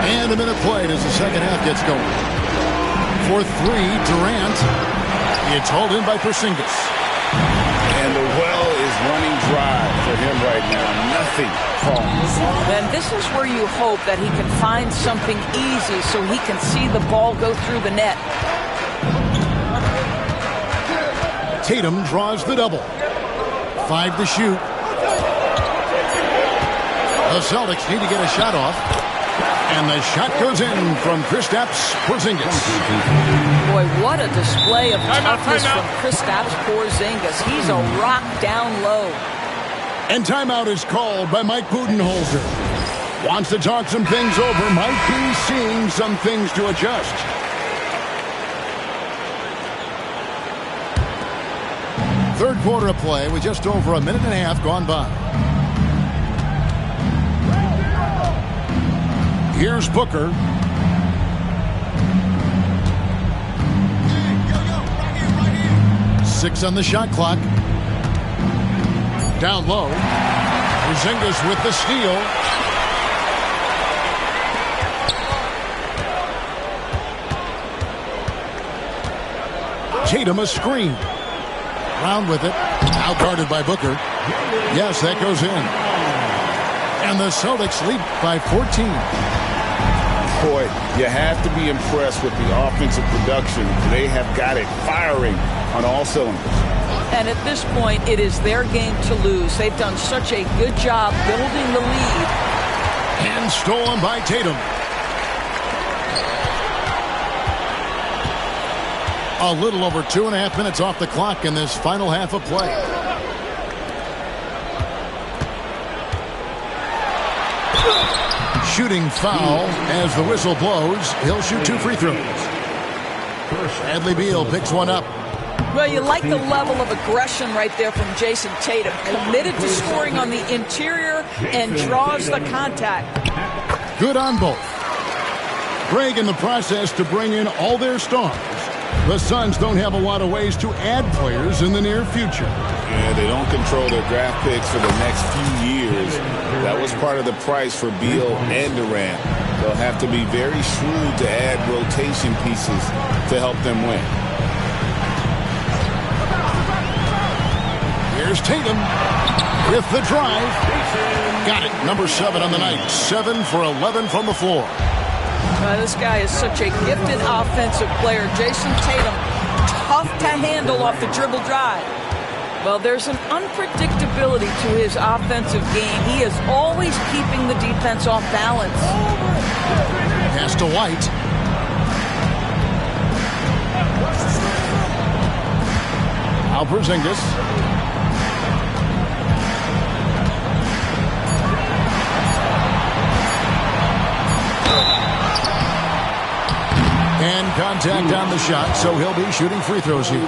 And a minute played as the second half gets going. For 3, Durant. It's hauled in by Porzingis. And the well is running dry for him right now. Nothing falls. And this is where you hope that he can find something easy so he can see the ball go through the net. Tatum draws the double. 5 to shoot. The Celtics need to get a shot off. And the shot goes in from Kristaps Porzingis. Boy, what a display of toughness from Kristaps Porzingis. He's a rock down low. And timeout is called by Mike Budenholzer. Wants to talk some things over. Might be seeing some things to adjust. Third quarter of play with just over a minute and a half gone by. Here's Booker. Six on the shot clock. Down low. Porzingis with the steal. Tatum a screen. Brown with it. Now guarded by Booker. Yes, that goes in. And the Celtics lead by 14. Boy, you have to be impressed with the offensive production. They have got it firing on all cylinders. And at this point, it is their game to lose. They've done such a good job building the lead. And stolen by Tatum. A little over 2.5 minutes off the clock in this final half of play. Shooting foul as the whistle blows. He'll shoot 2 free throws. Bradley Beal picks one up. Well, you like the level of aggression right there from Jason Tatum. Committed to scoring on the interior and draws the contact. Good on both. Greg in the process to bring in all their stars. The Suns don't have a lot of ways to add players in the near future. Yeah, they don't control their draft picks for the next few years. That was part of the price for Beal and Durant. They'll have to be very shrewd to add rotation pieces to help them win. Here's Tatum with the drive. Got it. Number 7 on the night. 7 for 11 from the floor. This guy is such a gifted offensive player. Jason Tatum, tough to handle off the dribble drive. Well, there's an unpredictability to his offensive game. He is always keeping the defense off balance. Pass to White. Now Porzingis. And contact on the shot, so he'll be shooting free throws here.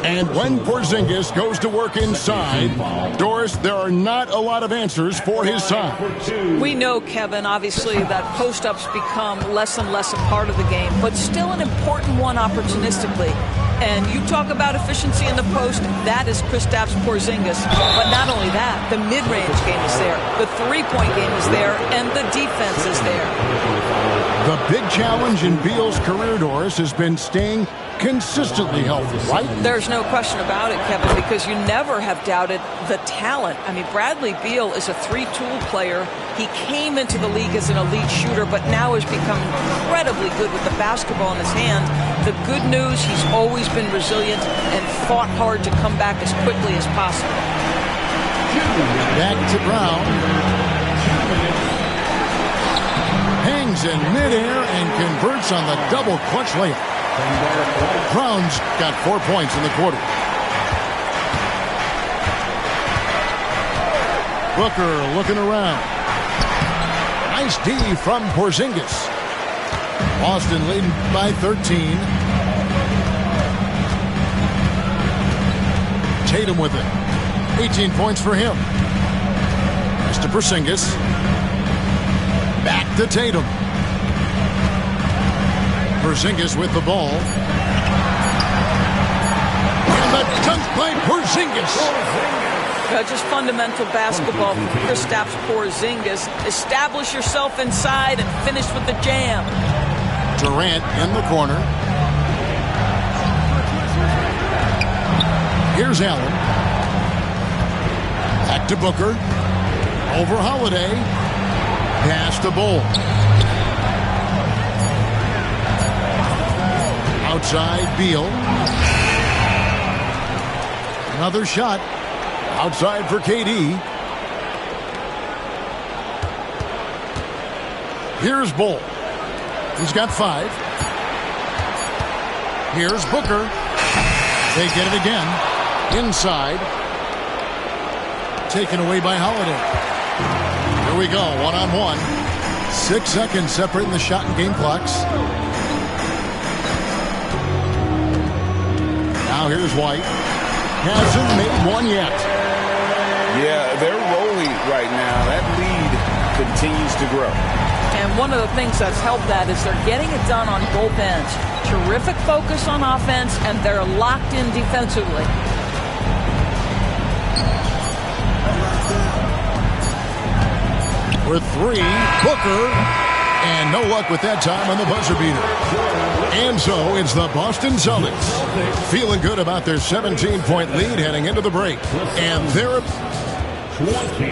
And when Porzingis goes to work inside, Doris, there are not a lot of answers for his side. We know, Kevin, obviously, that post-ups become less and less a part of the game, but still an important one opportunistically. And you talk about efficiency in the post, that is Kristaps Porzingis. But not only that, the mid-range game is there, the three-point game is there, and the defense is there. The big challenge in Beal's career, Doris, has been staying consistently healthy, right? There's no question about it, Kevin, because you never have doubted the talent. I mean, Bradley Beal is a three-tool player. He came into the league as an elite shooter, but now has become incredibly good with the basketball in his hand. The good news, he's always been resilient and fought hard to come back as quickly as possible. Back to Brown. Hangs in midair and converts on the double clutch layup. Brown's got 4 points in the quarter. Booker looking around. Nice D from Porzingis. Boston leading by 13. Tatum with it. 18 points for him. Mr. Porzingis. Back to Tatum. Porzingis with the ball. And the dunk by Porzingis. Just fundamental basketball from Kristaps Porzingis. Establish yourself inside and finish with the jam. Durant in the corner. Here's Allen. Back to Booker. Over Holiday. Pass to Bull. Outside Beal. Another shot. Outside for KD. Here's Bull. He's got 5. Here's Booker. They get it again. Inside. Taken away by Holiday. Here we go. 1-on-1. 6 seconds separating the shot and game clocks. Now here's White. Hasn't made one yet. Yeah, they're rolling right now. That lead continues to grow. And one of the things that's helped that is they're getting it done on both ends. Terrific focus on offense, and they're locked in defensively. For three, Booker. And no luck with that time on the buzzer beater. And so it's the Boston Celtics feeling good about their 17-point lead heading into the break. And they're 20.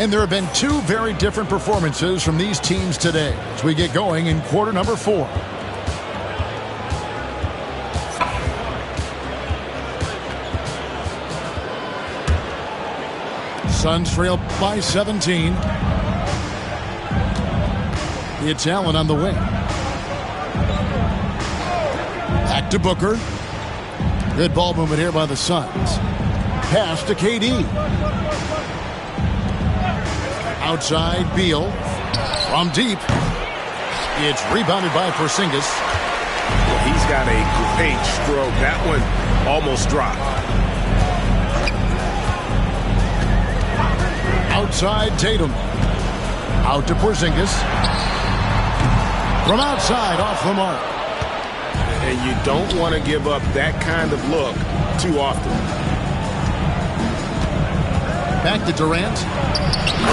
And there have been two very different performances from these teams today as we get going in quarter number 4. Suns trail by 17. It's Allen on the wing. Back to Booker. Good ball movement here by the Suns. Pass to KD. Outside, Beal. From deep. It's rebounded by Porzingis. Well, he's got a great stroke. That one almost dropped. Outside, Tatum. Out to Porzingis. From outside, off the mark. And you don't want to give up that kind of look too often. Back to Durant.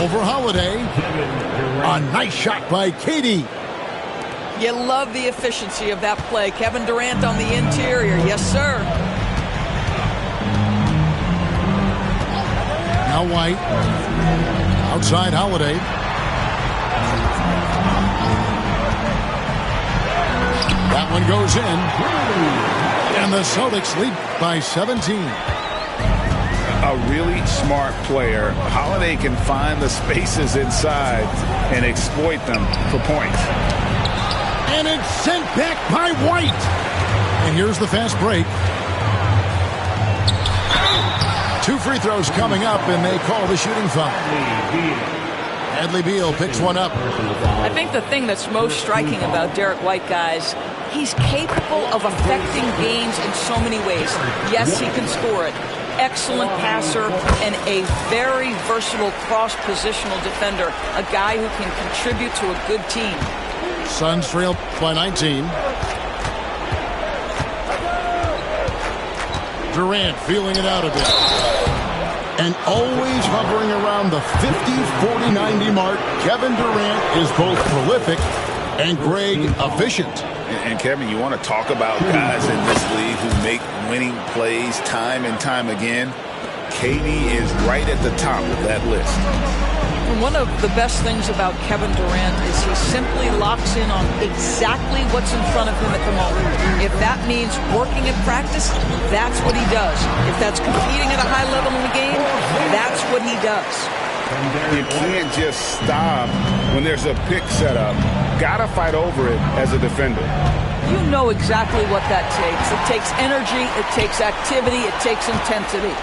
Over Holiday. A nice shot by KD. You love the efficiency of that play. Kevin Durant on the interior. Yes, sir. Now White. Outside Holiday. That one goes in. And the Celtics lead by 17. A really smart player. Holiday can find the spaces inside and exploit them for points. And it's sent back by White. And here's the fast break. 2 free throws coming up, and they call the shooting foul. Bradley Beal picks one up. I think the thing that's most striking about Derek White, guys, he's capable of affecting games in so many ways. Yes, he can score it. Excellent passer and a very versatile cross-positional defender. A guy who can contribute to a good team. Suns trail by 19. Durant feeling it out a bit. And always hovering around the 50, 40, 90 mark. Kevin Durant is both prolific and, Greg, efficient. And Kevin, you want to talk about guys in this league who make winning plays time and time again. KD is right at the top of that list. And one of the best things about Kevin Durant is he simply locks in on exactly what's in front of him at the moment. If that means working at practice, that's what he does. If that's competing at a high level in the game, that's what he does. You can't just stop when there's a pick set up. Gotta fight over it as a defender. You know exactly what that takes. It takes energy, it takes activity, it takes intensity.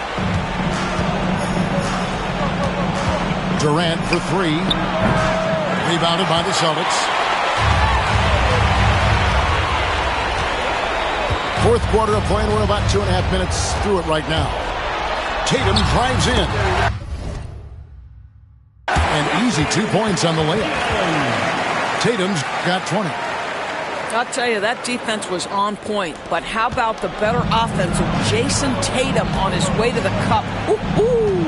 Durant for 3. Rebounded by the Celtics. Fourth quarter of play, and we're about 2.5 minutes through it right now. Tatum drives in. An easy 2 points on the layup. Tatum's got 20. I'll tell you, that defense was on point. But how about the better offense of Jason Tatum on his way to the cup? Ooh.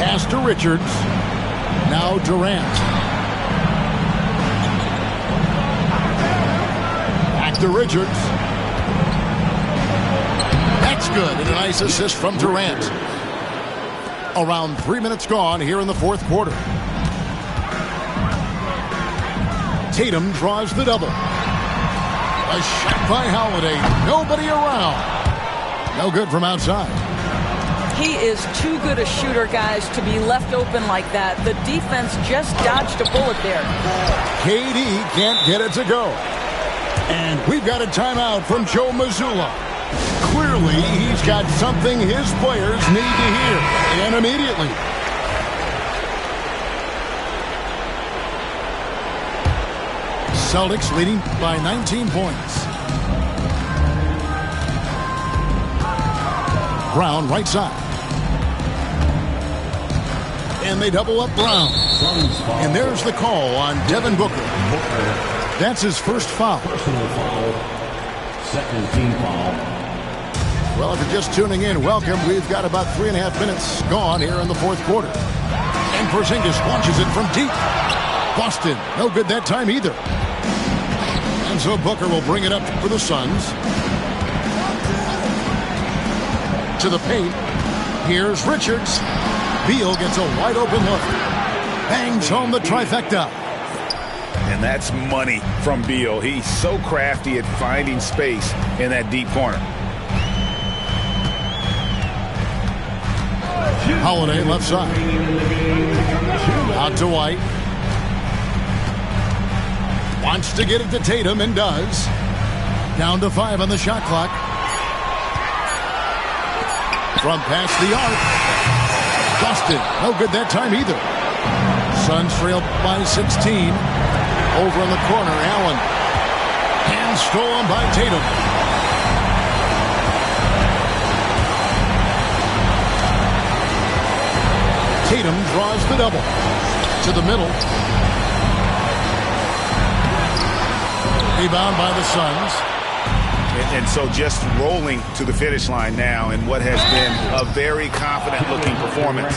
Pass to Richards. Now Durant. Back to Richards. That's good. And a nice assist from Durant. Around 3 minutes gone here in the fourth quarter. Tatum draws the double. A shot by Holiday. Nobody around. No good from outside. He is too good a shooter, guys, to be left open like that. The defense just dodged a bullet there. KD can't get it to go. And we've got a timeout from Joe Mazzulla. Clearly, he's got something his players need to hear. And immediately. Celtics leading by 19 points. Brown right side. And they double up Brown. And there's the call on Devin Booker. That's his first foul. Personal foul. Second team foul. Well, if you're just tuning in, welcome. We've got about 3.5 minutes gone here in the fourth quarter. And Porzingis launches it from deep. Boston, no good that time either. And so Booker will bring it up for the Suns. To the paint. Here's Richards. Beal gets a wide open look. Bangs home the trifecta. And that's money from Beal. He's so crafty at finding space in that deep corner. Holiday left side. Out to White. Wants to get it to Tatum and does. Down to 5 on the shot clock. From past the arc. Boston, no good that time either. Suns trail by 16. Over in the corner, Allen. Hand stolen by Tatum. Tatum draws the double. To the middle. Rebound by the Suns. And so just rolling to the finish line now in what has been a very confident-looking performance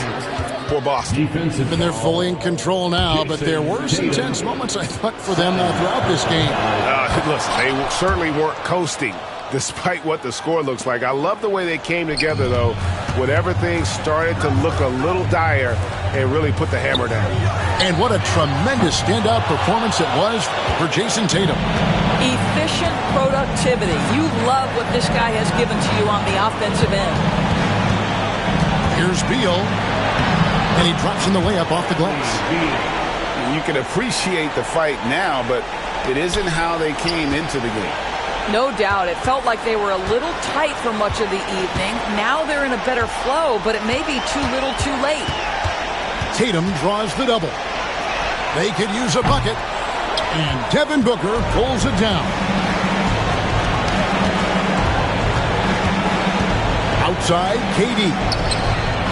for Boston. And they're fully in control now, but there were some tense moments, I thought, for them throughout this game. Listen, they certainly weren't coasting, despite what the score looks like. I love the way they came together, though, when everything started to look a little dire and really put the hammer down. And what a tremendous standout performance it was for Jason Tatum. Efficient productivity. You love what this guy has given to you on the offensive end. Here's Beal. And he drops in the layup off the glass. You can appreciate the fight now, but it isn't how they came into the game. No doubt. It felt like they were a little tight for much of the evening. Now they're in a better flow, but it may be too little too late. Tatum draws the double. They could use a bucket. And Devin Booker pulls it down. Outside, KD.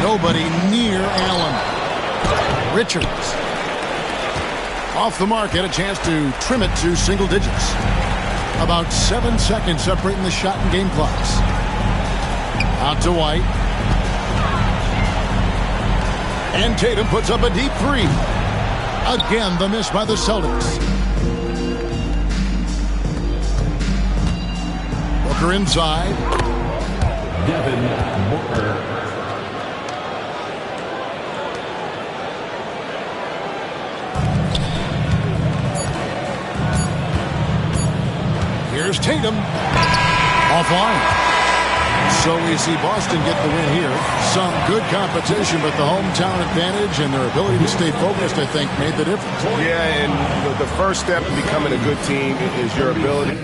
Nobody near Allen. Richards. Off the mark, had a chance to trim it to single digits. About 7 seconds separating the shot and game clocks. Out to White. And Tatum puts up a deep three. Again, the miss by the Celtics. Booker inside. Devin Booker. Here's Tatum. Offline. So we see Boston get the win here. Some good competition, but the hometown advantage and their ability to stay focused, I think, made the difference. Yeah, and the first step in becoming a good team is your ability